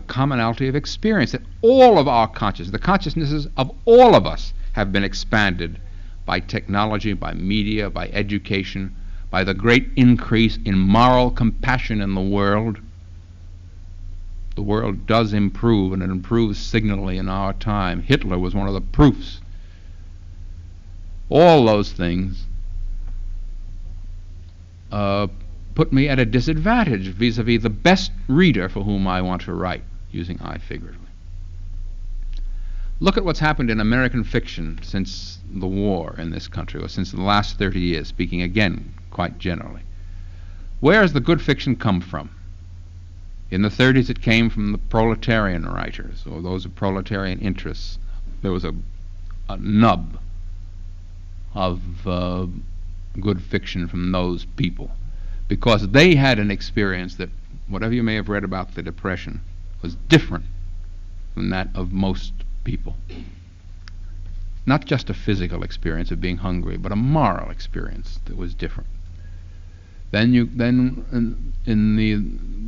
commonality of experience that all of our the consciousnesses of all of us have been expanded by technology, by media, by education, by the great increase in moral compassion in the world. The world does improve, and it improves signally in our time. Hitler was one of the proofs. All those things put me at a disadvantage vis-a-vis the best reader for whom I want to write, using I figuratively. Look at what's happened in American fiction since the war in this country, or since the last 30 years, speaking again quite generally. Where has the good fiction come from? In the 30s it came from the proletarian writers, or those of proletarian interests. There was a nub of good fiction from those people, because they had an experience that, whatever you may have read about the Depression, was different from that of most people. Not just a physical experience of being hungry, but a moral experience that was different. Then in the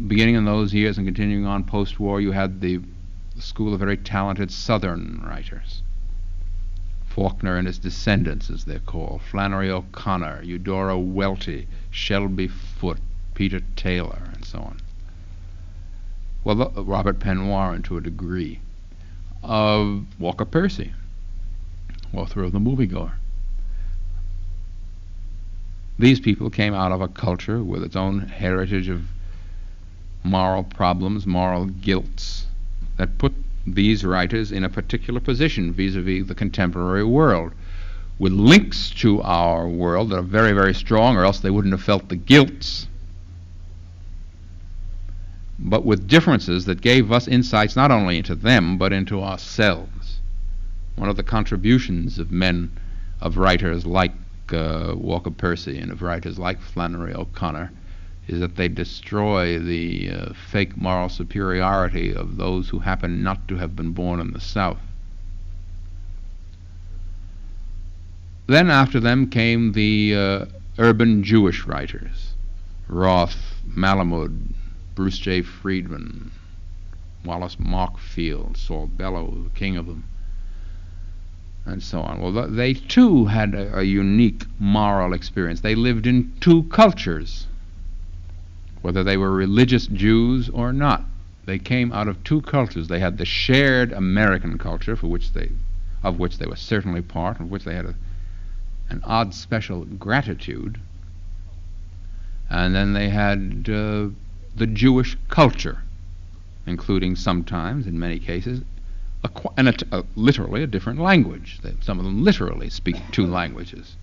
beginning of those years and continuing on post-war, you had the school of very talented Southern writers. Faulkner and his descendants, as they're called, Flannery O'Connor, Eudora Welty, Shelby Foote, Peter Taylor, and so on. Well, Robert Penn Warren to a degree. Walker Percy, author of The Moviegoer. These people came out of a culture with its own heritage of moral problems, moral guilts, that put these writers in a particular position vis-a-vis the contemporary world, with links to our world that are very, very strong, or else they wouldn't have felt the guilts, but with differences that gave us insights not only into them, but into ourselves. One of the contributions of men, of writers like Walker Percy and of writers like Flannery O'Connor, is that they destroy the fake moral superiority of those who happen not to have been born in the South. Then after them came the urban Jewish writers, Roth, Malamud, Bruce J. Friedman, Wallace Markfield, Saul Bellow, the king of them, and so on. Well, they too had a unique moral experience. They lived in two cultures, whether they were religious Jews or not. They came out of two cultures. They had the shared American culture, of which they were certainly part, of which they had an odd special gratitude, and then they had the Jewish culture, including sometimes, in many cases, literally a different language. Some of them literally speak two languages.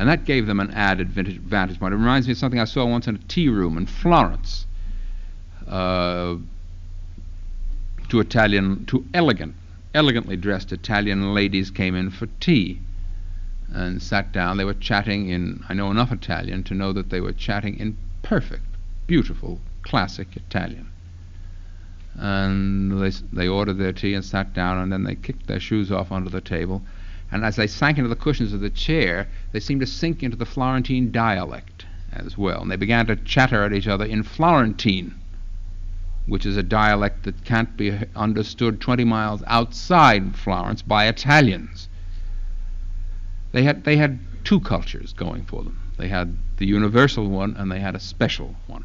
And that gave them an added vantage point. It reminds me of something I saw once in a tea room in Florence. Two elegantly dressed Italian ladies came in for tea and sat down. They were chatting in, I know enough Italian to know that they were chatting in perfect, beautiful, classic Italian. And they ordered their tea and sat down, and then they kicked their shoes off onto the table. And as they sank into the cushions of the chair, they seemed to sink into the Florentine dialect as well. And they began to chatter at each other in Florentine, which is a dialect that can't be understood 20 miles outside Florence by Italians. They had two cultures going for them. They had the universal one, and they had a special one.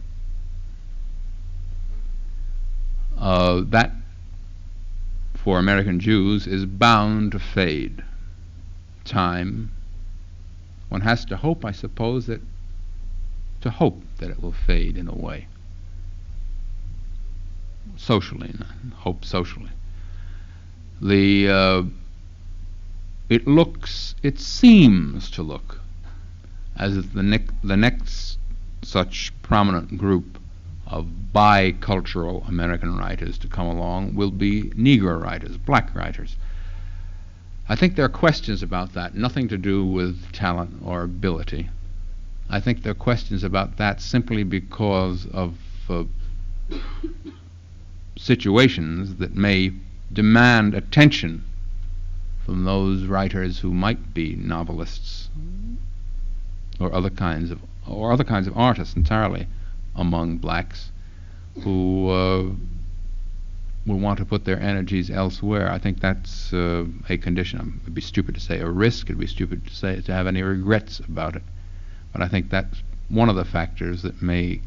That, for American Jews, is bound to fade. Time. One has to hope, I suppose, that it will fade in a way. Socially, hope socially. It seems to look as if the next such prominent group of bicultural American writers to come along will be Negro writers, black writers. I think there are questions about that, nothing to do with talent or ability. I think there are questions about that simply because of situations that may demand attention from those writers who might be novelists or other kinds of artists entirely among blacks who will want to put their energies elsewhere. I think that's a condition. It'd be stupid to say a risk. It'd be stupid to say to have any regrets about it. But I think that's one of the factors that may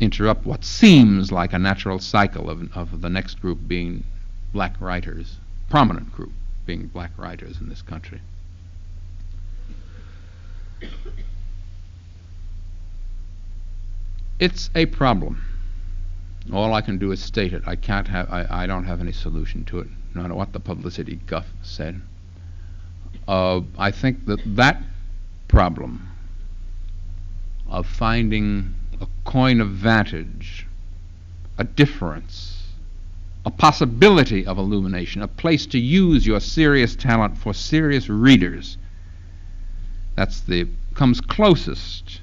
interrupt what seems like a natural cycle of the next group being black writers, prominent group being black writers in this country. It's a problem. All I can do is state it. I don't have any solution to it, no matter what the publicity guff said. I think that problem of finding a coign of vantage, a difference, a possibility of illumination, a place to use your serious talent for serious readers, comes closest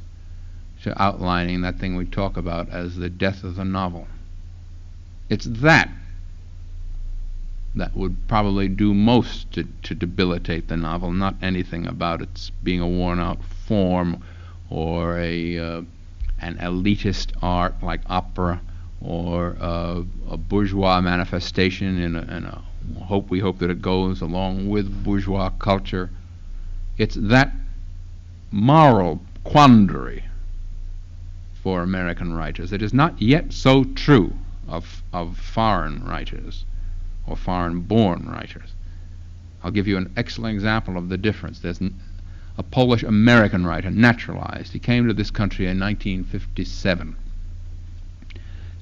to outlining that thing we talk about as the death of the novel. It's that would probably do most to debilitate the novel, not anything about its being a worn-out form or an elitist art like opera or a bourgeois manifestation in a we hope that it goes along with bourgeois culture. It's that moral quandary for American writers. It is not yet so true of foreign writers or foreign-born writers. I'll give you an excellent example of the difference. There's a Polish-American writer, naturalized. He came to this country in 1957,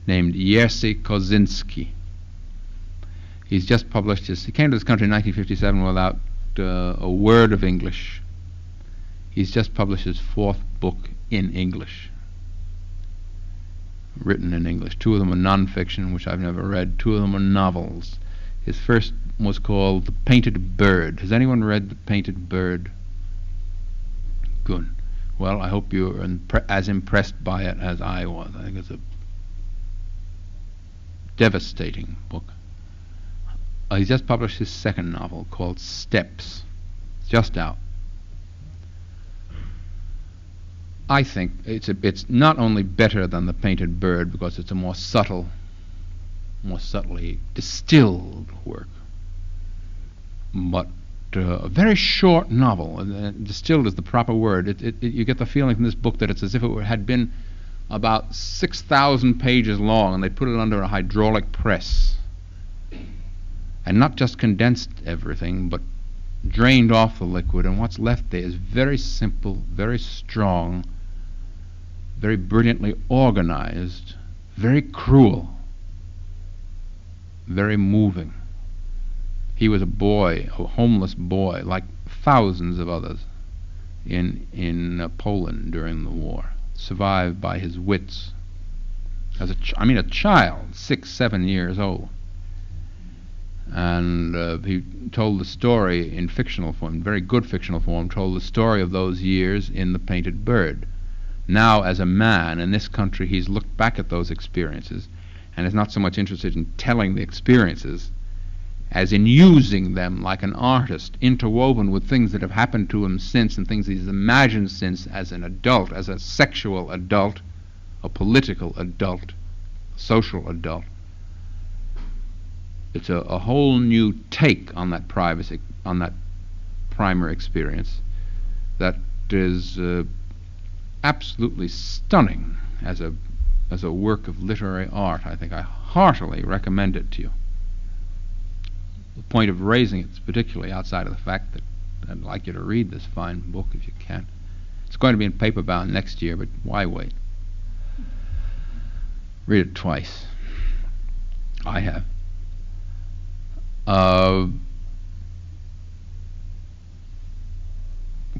named Jerzy Kosinski. He's just published he came to this country in 1957 without a word of English. He's just published his fourth book in English, written in English. Two of them are non-fiction, which I've never read. Two of them are novels. His first was called The Painted Bird. Has anyone read The Painted Bird? Good. Well, I hope you're as impressed by it as I was. I think it's a devastating book. He's just published his second novel called Steps. It's just out. I think it's not only better than The Painted Bird because it's a more subtly distilled work, but a very short novel. Distilled is the proper word. You get the feeling from this book that it's as if it had been about 6,000 pages long and they put it under a hydraulic press and not just condensed everything, but drained off the liquid, and what's left there is very simple, very strong, very brilliantly organized, very cruel, very moving. He was a boy, a homeless boy, like thousands of others in Poland during the war, survived by his wits. As a child, 6, 7 years old. And he told the story in fictional form, very good fictional form, told the story of those years in The Painted Bird. Now, as a man in this country, he's looked back at those experiences and is not so much interested in telling the experiences as in using them like an artist, interwoven with things that have happened to him since and things he's imagined since as an adult, as a sexual adult, a political adult, a social adult. It's a whole new take on that privacy, on that primer experience, that is absolutely stunning as a work of literary art. I think I heartily recommend it to you. The point of raising it is particularly outside of the fact that I'd like you to read this fine book if you can. It's going to be in paperbound next year, but why wait? Read it twice. I have.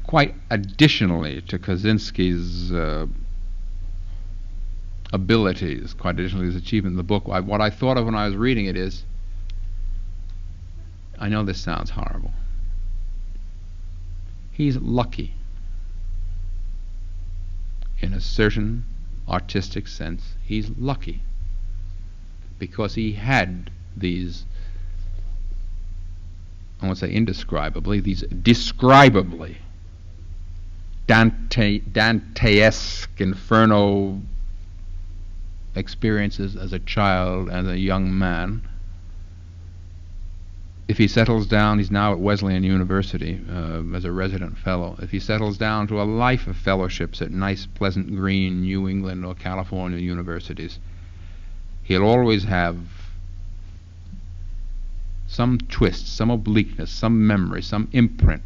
Quite additionally to Kaczynski's abilities, quite additionally his achievement in the book, what I thought of when I was reading it is, I know this sounds horrible, he's lucky in a certain artistic sense. He's lucky because he had these, I won't say indescribably, these describably Dante-esque inferno experiences as a child and a young man. If he settles down, he's now at Wesleyan University as a resident fellow. If he settles down to a life of fellowships at nice, pleasant green New England or California universities, he'll always have some twist, some obliqueness, some memory, some imprint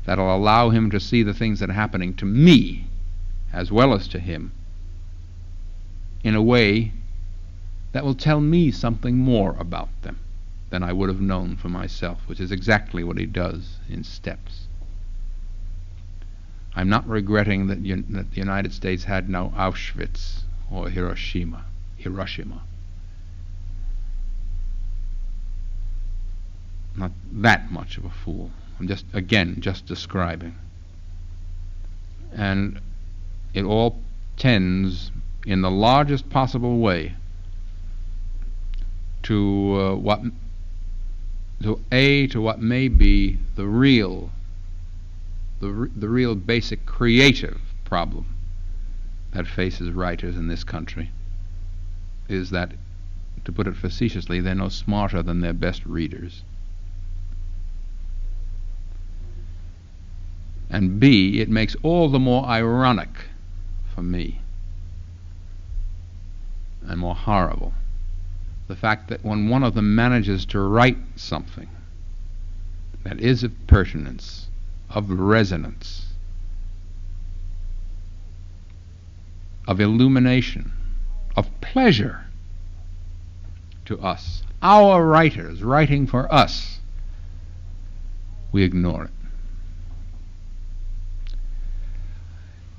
that'll allow him to see the things that are happening to me as well as to him in a way that will tell me something more about them than I would have known for myself, which is exactly what he does in Steps. I'm not regretting that the United States had no Auschwitz or Hiroshima. Not that much of a fool. I'm just describing. And it all tends in the largest possible way to what may be the real basic creative problem that faces writers in this country, is that, to put it facetiously, they're no smarter than their best readers. And B, it makes all the more ironic for me and more horrible the fact that when one of them manages to write something that is of pertinence, of resonance, of illumination, of pleasure to us, our writers writing for us, we ignore it.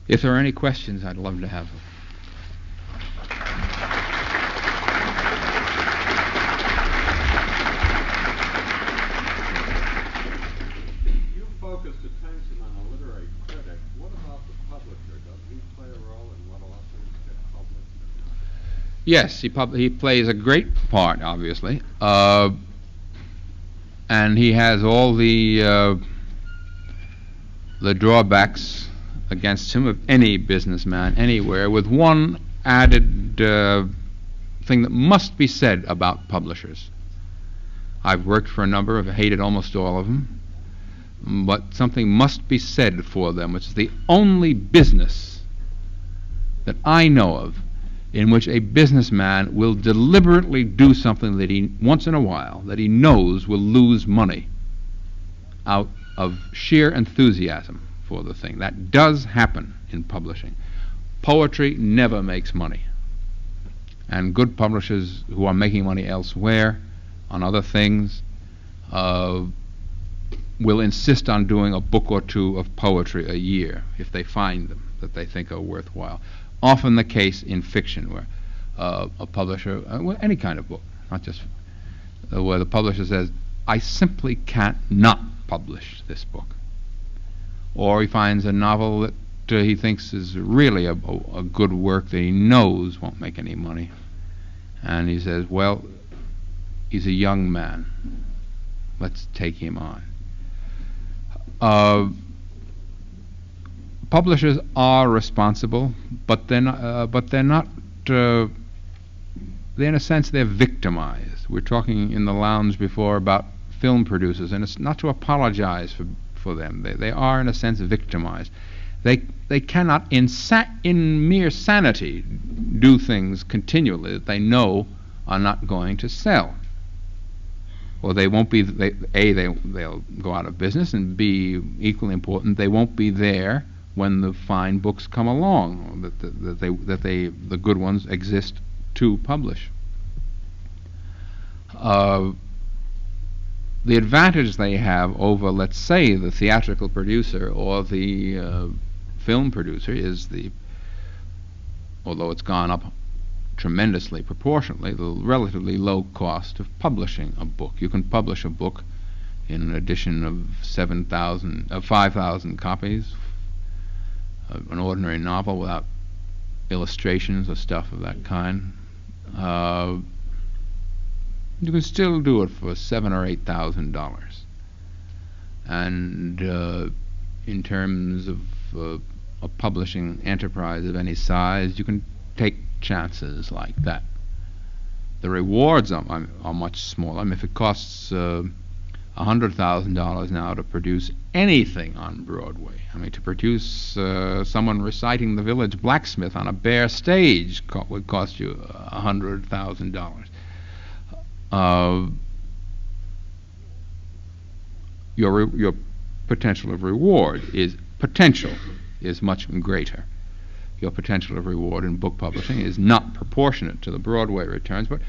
If there are any questions, I'd love to have them. You focused attention on a literary critic. What about the publisher? Does he play a role in what authors get published? Yes, he plays a great part, obviously, and he has all the drawbacks against him of any businessman anywhere, with one added thing that must be said about publishers. I've worked for a number, I've hated almost all of them, but something must be said for them, which is the only business that I know of in which a businessman will deliberately do something that he, once in a while, that he knows will lose money out of sheer enthusiasm for the thing. That does happen in publishing. Poetry never makes money. And good publishers who are making money elsewhere on other things will insist on doing a book or two of poetry a year if they find them that they think are worthwhile. Often the case in fiction, where a publisher, any kind of book, not just where the publisher says, I simply can't not publish this book. Or he finds a novel that he thinks is really a good work that he knows won't make any money. And he says, well, he's a young man. Let's take him on. Publishers are responsible, but they're not. In a sense, they're victimized. We're talking in the lounge before about film producers, and it's not to apologize for them. They are, in a sense, victimized. They cannot, in mere sanity, do things continually that they know are not going to sell. Or they won't be. They'll go out of business, and B, equally important, they won't be there when the fine books come along, or that the good ones exist to publish. The advantage they have over, let's say, the theatrical producer or the film producer is although it's gone up tremendously proportionately, the relatively low cost of publishing a book. You can publish a book in an edition of 5,000 copies, an ordinary novel without illustrations or stuff of that kind. You can still do it for $7,000 or $8,000. And in terms of a publishing enterprise of any size, you can take chances like that. The rewards are much smaller. I mean, if it costs $100,000 now to produce anything on Broadway, I mean, to produce someone reciting The Village Blacksmith on a bare stage would cost you $100,000. Your potential of reward is much greater. Your potential of reward in book publishing is not proportionate to the Broadway returns, but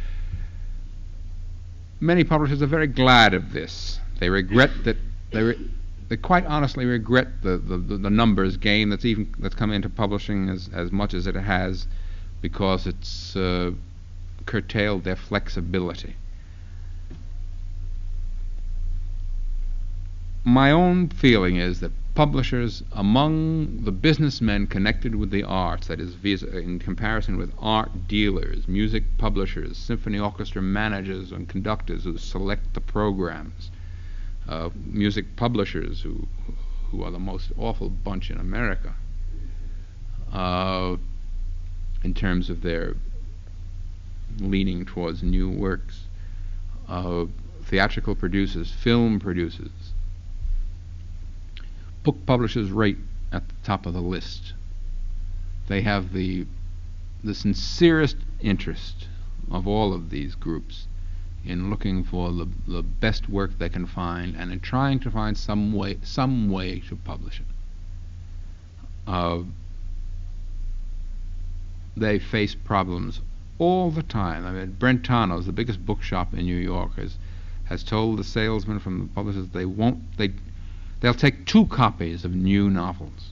many publishers are very glad of this. They regret that they quite honestly regret the numbers game that's come into publishing as much as it has, because it's curtailed their flexibility. My own feeling is that publishers, among the businessmen connected with the arts, that is, in comparison with art dealers, music publishers, symphony orchestra managers and conductors who select the programs, music publishers who are the most awful bunch in America in terms of their leaning towards new works, theatrical producers, film producers. Book publishers rate at the top of the list. They have the sincerest interest of all of these groups in looking for the best work they can find and in trying to find some way to publish it. They face problems all the time. I mean, Brentano's, the biggest bookshop in New York, has told the salesmen from the publishers they'll take 2 copies of new novels.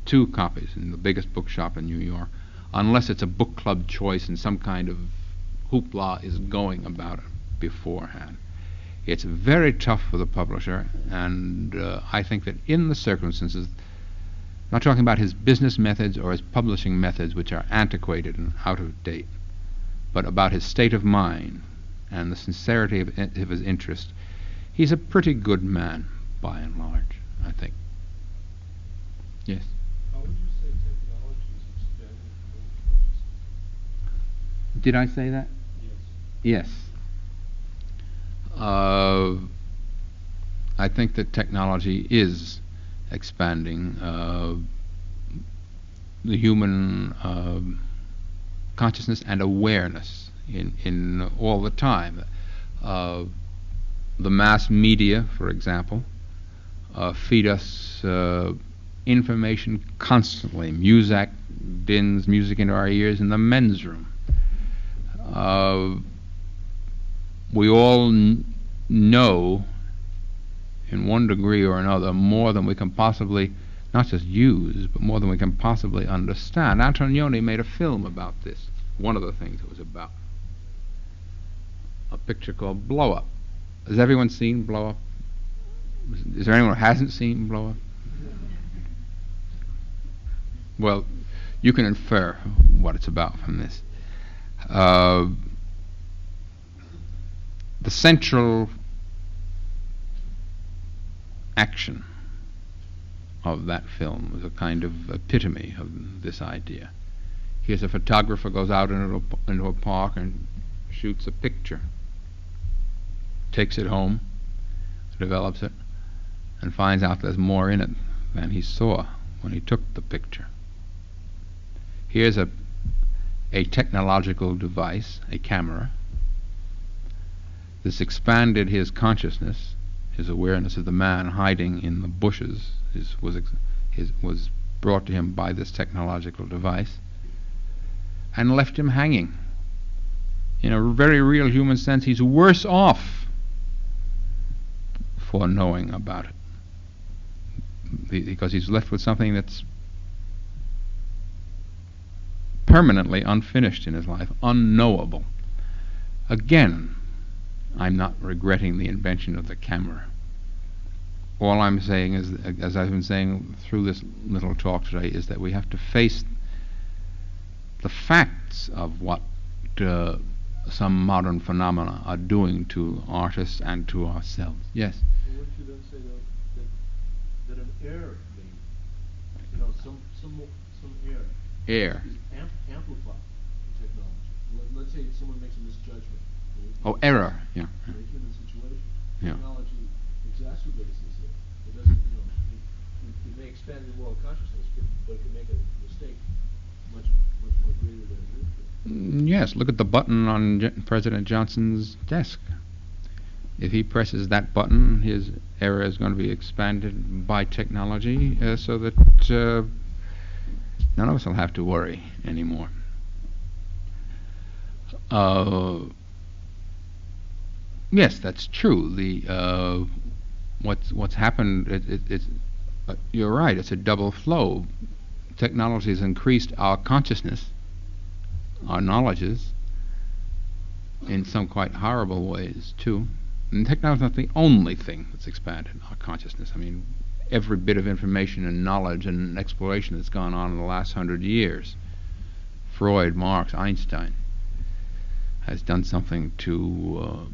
2 copies in the biggest bookshop in New York, unless it's a book club choice and some kind of hoopla is going about it beforehand. It's very tough for the publisher, and I think that in the circumstances, not talking about his business methods or his publishing methods, which are antiquated and out of date, but about his state of mind and the sincerity of his interest, he's a pretty good man, by and large, I think. Yes? How would you say technology is expanding human consciousness? Did I say that? Yes. Yes. I think that technology is expanding the human consciousness and awareness in all the time. The mass media, for example, feed us information constantly. Muzak bins music into our ears in the men's room. We all know in one degree or another, more than we can possibly not just use, but more than we can possibly understand. Antonioni made a film about this. One of the things it was about. A picture called Blow Up. Has everyone seen Blow Up? Is there anyone who hasn't seen Blow Up? Well, you can infer what it's about from this. The central action of that film was a kind of epitome of this idea. Here's a photographer goes out into a park and shoots a picture, takes it home, develops it, and finds out there's more in it than he saw when he took the picture. Here's a technological device, a camera, that's expanded his consciousness, his awareness of the man hiding in the bushes was brought to him by this technological device, and left him hanging. In a very real human sense, he's worse off for knowing about it, because he's left with something that's permanently unfinished in his life, unknowable. Again, I'm not regretting the invention of the camera. All I'm saying is, as I've been saying through this little talk today, is that we have to face the facts of what some modern phenomena are doing to artists and to ourselves. Yes? So what you then say, though, that an error may, some error is amplified in technology. Let's say someone makes a misjudgment. Oh, error, yeah. In a human situation, Yeah. technology exacerbates this. It doesn't, it may expand the moral consciousness, but it can make a mistake much more greater than it is. Yes, look at the button on President Johnson's desk. If he presses that button, his error is going to be expanded by technology, so that none of us will have to worry anymore. Yes, that's true. The what's happened? It's you're right. It's a double flow. Technology has increased our consciousness, our knowledges, in some quite horrible ways too. And technology is not the only thing that's expanded our consciousness. I mean, every bit of information and knowledge and exploration that's gone on in the last 100 years, Freud, Marx, Einstein, has done something to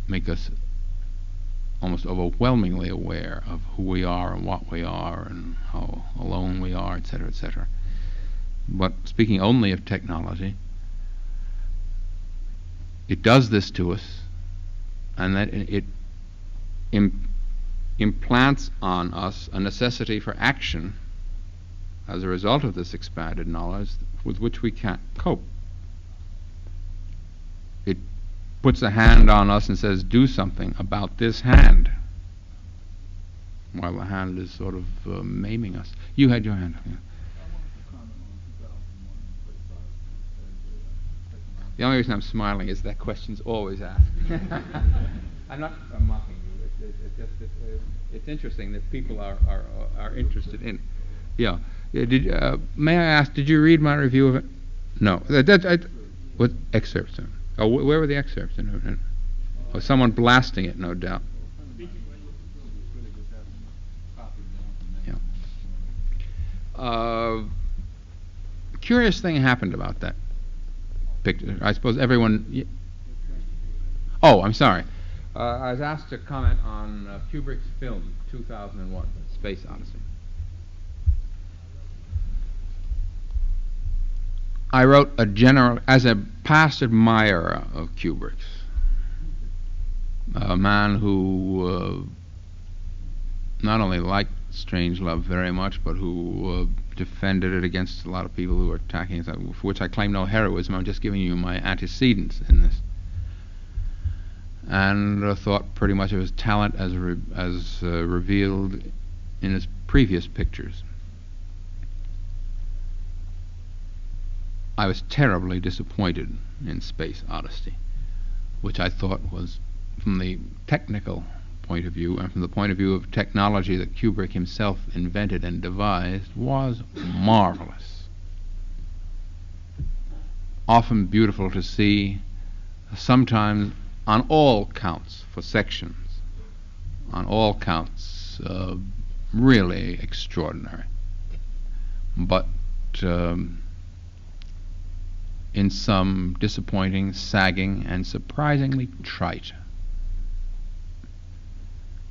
make us almost overwhelmingly aware of who we are and what we are and how alone we are, etc., etc. But speaking only of technology, it does this to us, and that it implants on us a necessity for action as a result of this expanded knowledge with which we can't cope. It puts a hand on us and says, do something about this hand, while the hand is sort of maiming us. You had your hand up. Yeah. The only reason I'm smiling is that question's always asked. I'm not mocking you. It's interesting that people are interested in. Yeah. May I ask? Did you read my review of it? No. What excerpts? Oh, where were the excerpts? Oh, someone blasting it, no doubt. Yeah. Curious thing happened about that picture. I suppose everyone. Oh, I'm sorry. I was asked to comment on Kubrick's film 2001, Space Odyssey. I wrote as a past admirer of Kubrick's, a man who not only liked Strangelove very much, but who defended it against a lot of people who were attacking it, for which I claim no heroism. I'm just giving you my antecedents in this. And thought pretty much of his talent as revealed in his previous pictures. I was terribly disappointed in Space Odyssey, which I thought was, from the technical point of view, and from the point of view of technology that Kubrick himself invented and devised, was marvelous. Often beautiful to see, sometimes on all counts for sections, on all counts really extraordinary. But in some disappointing, sagging, and surprisingly trite.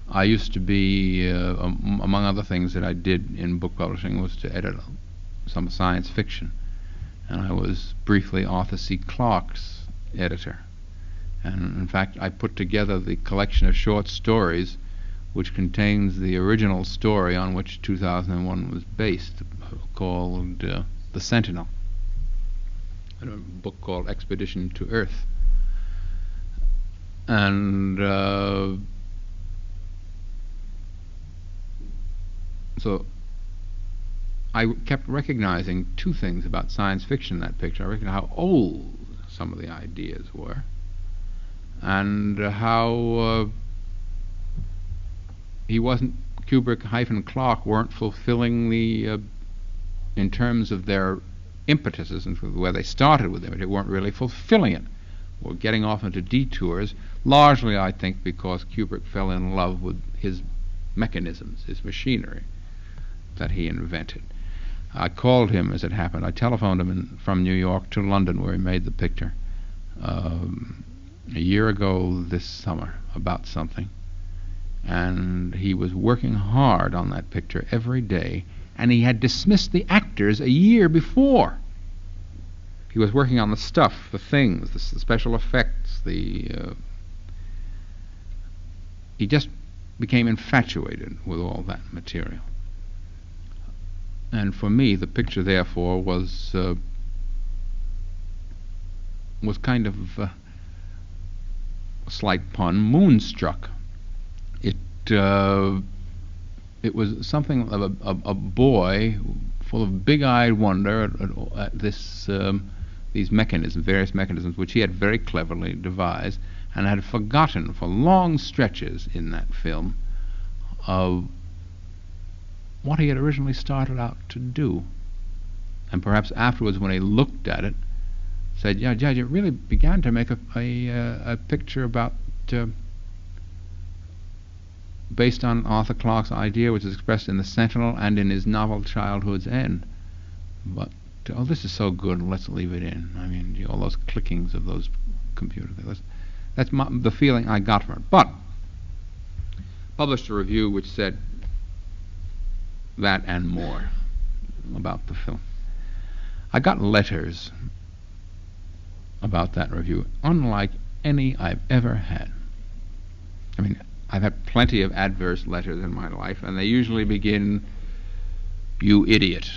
I used to be, among other things that I did in book publishing, was to edit some science fiction. And I was briefly Arthur C. Clarke's editor. And in fact, I put together the collection of short stories which contains the original story on which 2001 was based, called The Sentinel, a book called Expedition to Earth. And so I kept recognizing two things about science fiction in that picture. I recognized how old some of the ideas were, and how Kubrick-Clarke weren't fulfilling the, in terms of their impetuses and where they started with it, they weren't really fulfilling it. Or getting off into detours, largely, I think, because Kubrick fell in love with his mechanisms, his machinery that he invented. I called him, as it happened. I telephoned him from New York to London, where he made the picture, a year ago this summer, about something. And he was working hard on that picture every day, and he had dismissed the actors a year before. He was working on the stuff, the things, the special effects, he just became infatuated with all that material. And for me, the picture, therefore, was kind of, a slight pun, moonstruck. It was something of a boy full of big-eyed wonder at this, these mechanisms, various mechanisms, which he had very cleverly devised, and had forgotten for long stretches in that film of what he had originally started out to do. And perhaps afterwards, when he looked at it, said, "Yeah, Judge, it really began to make a picture about based on Arthur Clarke's idea, which is expressed in The Sentinel and in his novel Childhood's End. But, oh, this is so good, let's leave it in." I mean, all those clickings of those computer things. That's the feeling I got from it. But, published a review which said that and more about the film. I got letters about that review, unlike any I've ever had. I mean, I've had plenty of adverse letters in my life, and they usually begin, "You idiot."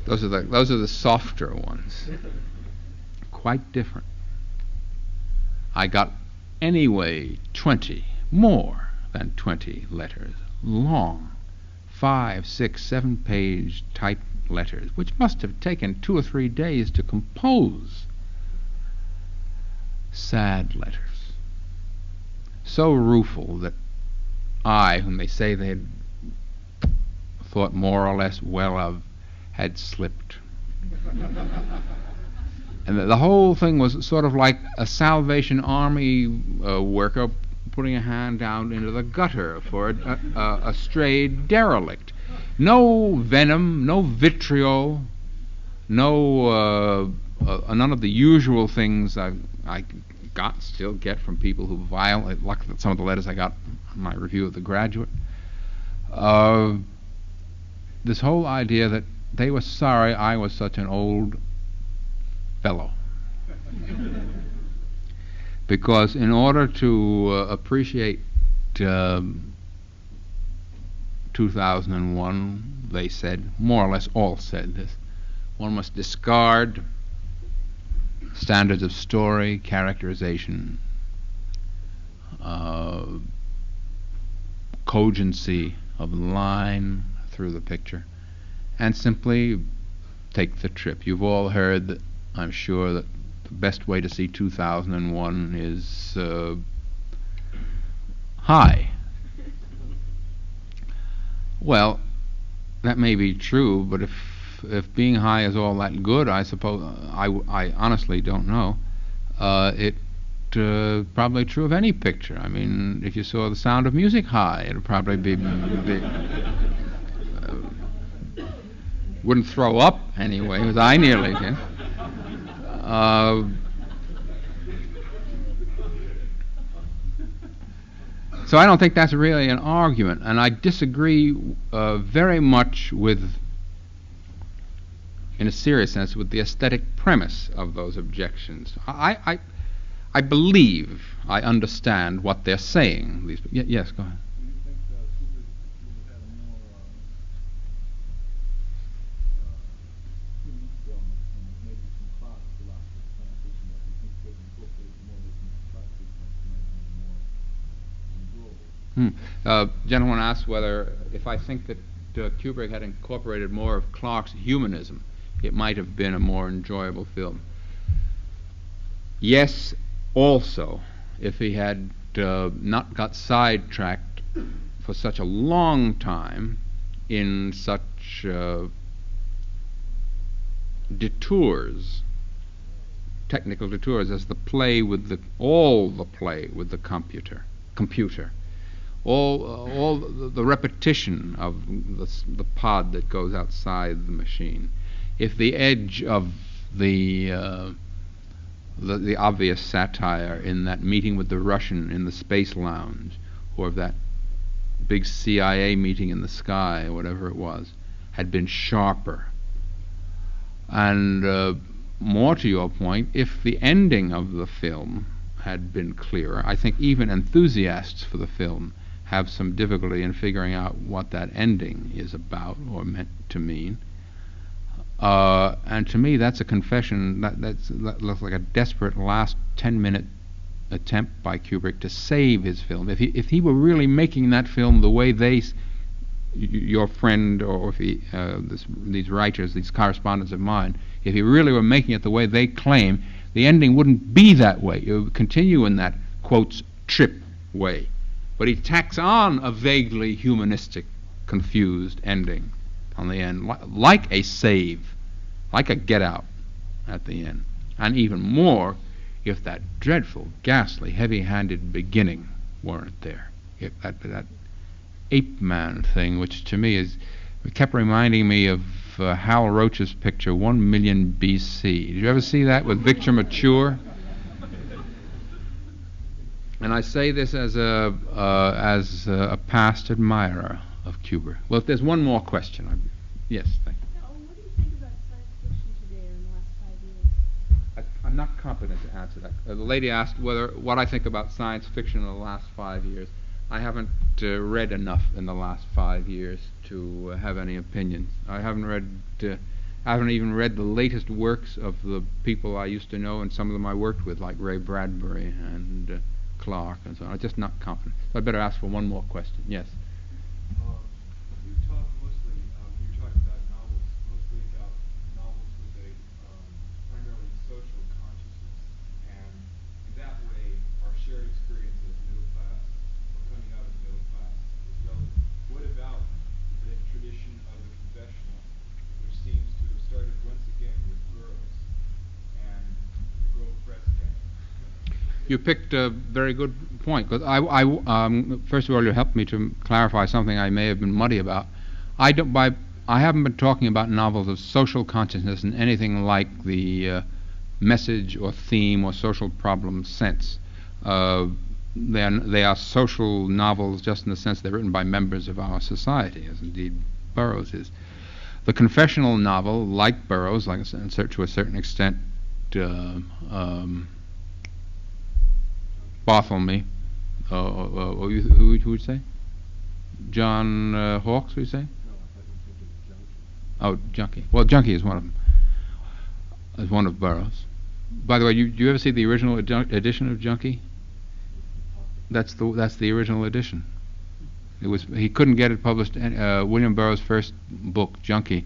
Those are the softer ones. Quite different. I got anyway 20, more than 20 letters, long, 5, 6, 7-page typed letters, which must have taken 2 or 3 days to compose. Sad letters. So rueful that I, whom they say they had thought more or less well of, had slipped. And the whole thing was sort of like a Salvation Army worker putting a hand down into the gutter for a strayed derelict. No venom, no vitriol, none of the usual things I still get from people who violate, like some of the letters I got on my review of The Graduate. This whole idea that they were sorry I was such an old fellow. Because in order to appreciate 2001, they said, more or less all said this, one must discard standards of story, characterization, cogency of line through the picture, and simply take the trip. You've all heard that, I'm sure, that the best way to see 2001 is high. Well, that may be true, but if being high is all that good, I suppose I honestly don't know. It probably true of any picture. I mean, if you saw The Sound of Music high, it'd probably be wouldn't throw up anyway, because I nearly did. So I don't think that's really an argument, and I disagree very much with, in a serious sense, with the aesthetic premise of those objections. I believe I understand what they're saying. Yes, go ahead. Do you think Kubrick would have had a more unique film and maybe some Clark philosophy of science fiction that you think could incorporate more of this into Clark fiction that might be more enjoyable? Gentleman asked whether, if I think that Kubrick had incorporated more of Clark's humanism, it might have been a more enjoyable film. Yes, also, if he had not got sidetracked for such a long time in such detours, technical detours, as the play with the computer, all the repetition of the pod that goes outside the machine. If the edge of the obvious satire in that meeting with the Russian in the space lounge, or of that big CIA meeting in the sky, or whatever it was, had been sharper. And more to your point, if the ending of the film had been clearer, I think even enthusiasts for the film have some difficulty in figuring out what that ending is about or meant to mean. And to me, that's a confession. That looks like a desperate last 10-minute attempt by Kubrick to save his film. If he were really making that film the way your friend, or if these writers, these correspondents of mine, if he really were making it the way they claim, the ending wouldn't be that way. It would continue in that, quotes, trip way. But he tacks on a vaguely humanistic, confused ending on the end, like a save, like a get out at the end. And even more if that dreadful, ghastly, heavy-handed beginning weren't there. If that ape man thing, which to me kept reminding me of Hal Roach's picture 1 Million BC. Did you ever see that with Victor Mature? And I say this as a past admirer of Kubrick. Well, if there's one more question, yes, thank you. What do you think about science fiction today or in the last 5 years? I'm not competent to answer that. The lady asked what I think about science fiction in the last 5 years. I haven't read enough in the last 5 years to have any opinions. I haven't even read the latest works of the people I used to know, and some of them I worked with, like Ray Bradbury and Clark and so on. I'm just not confident. So I'd better ask for one more question. Yes. You talk mostly, you're talking about novels, mostly about novels with a primarily social consciousness, and in that way, our shared experience as middle class, or coming out of the middle class, is relevant. What about the tradition of the confessional, which seems to have started once again with Burroughs and the Grove Press gang? You picked a very good point, because first of all, you helped me to clarify something I may have been muddy about. I haven't been talking about novels of social consciousness in anything like the message or theme or social problem sense. They are social novels just in the sense they're written by members of our society, as indeed Burroughs is. The confessional novel, like Burroughs, to a certain extent, Barthelme, who would you say? John Hawkes, would you say? No, I thought you said Junkie. Oh, Junkie. Well, Junkie is one of them. Is one of Burroughs. By the way, do you ever see the original edition of Junkie? That's the original edition. He couldn't get it published. William Burroughs' first book, Junkie,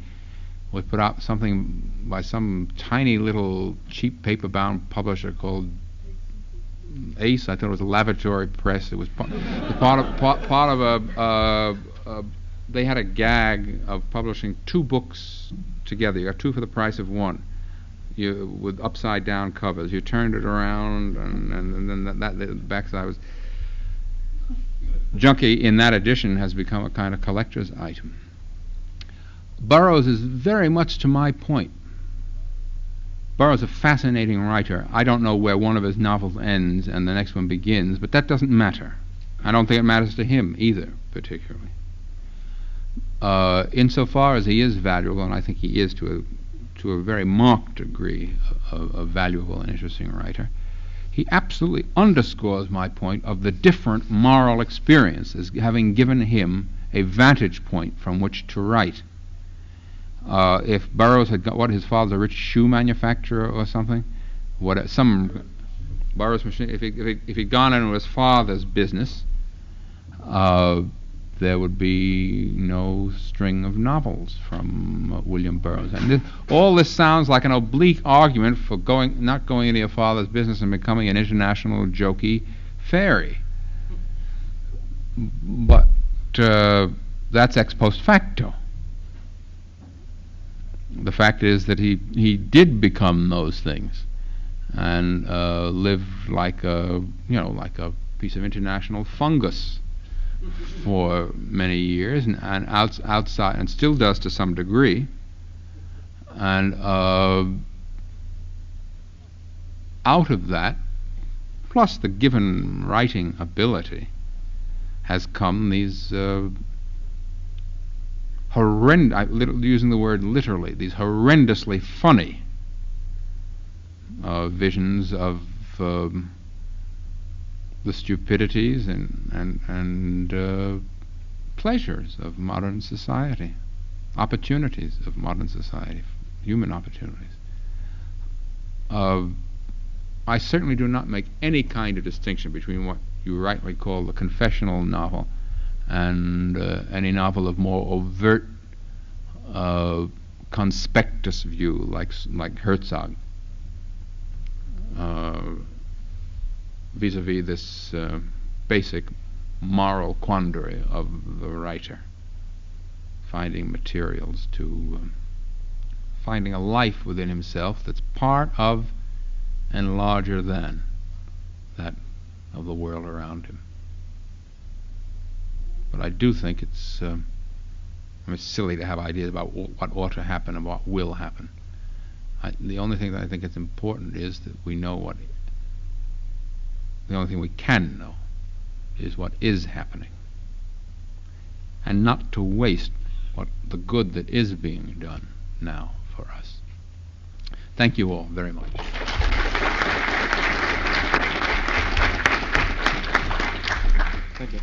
was put out something by some tiny little cheap paper-bound publisher called Ace. I thought it was a lavatory press. It was part of a they had a gag of publishing 2 books together. You got 2 for the price of 1. With upside down covers. You turned it around, and then the backside was junky. In that edition has become a kind of collector's item. Burroughs is very much to my point. Burroughs is a fascinating writer. I don't know where one of his novels ends and the next one begins, but that doesn't matter. I don't think it matters to him either, particularly. Insofar as he is valuable, and I think he is to a very marked degree a valuable and interesting writer, he absolutely underscores my point of the different moral experience as having given him a vantage point from which to write. If Burroughs had got, his father's a rich shoe manufacturer or something, Burroughs machine, if he'd gone into his father's business, there would be no string of novels from William Burroughs. And all this sounds like an oblique argument for not going into your father's business and becoming an international jokey fairy. But that's ex post facto. The fact is that he did become those things and lived like a piece of international fungus for many years, and outside, and still does to some degree. And out of that, plus the given writing ability, has come these using the word literally, these horrendously funny visions of the stupidities and pleasures of modern society, opportunities of modern society, human opportunities. I certainly do not make any kind of distinction between what you rightly call the confessional novel and any novel of more overt conspectus view, like Herzog, vis-a-vis this basic moral quandary of the writer, finding materials to finding a life within himself that's part of and larger than that of the world around him. But I do think it's silly to have ideas about what ought to happen and what will happen. The only thing that I think is important is that we know the only thing we can know is what is happening, and not to waste the good that is being done now for us. Thank you all very much. Thank you.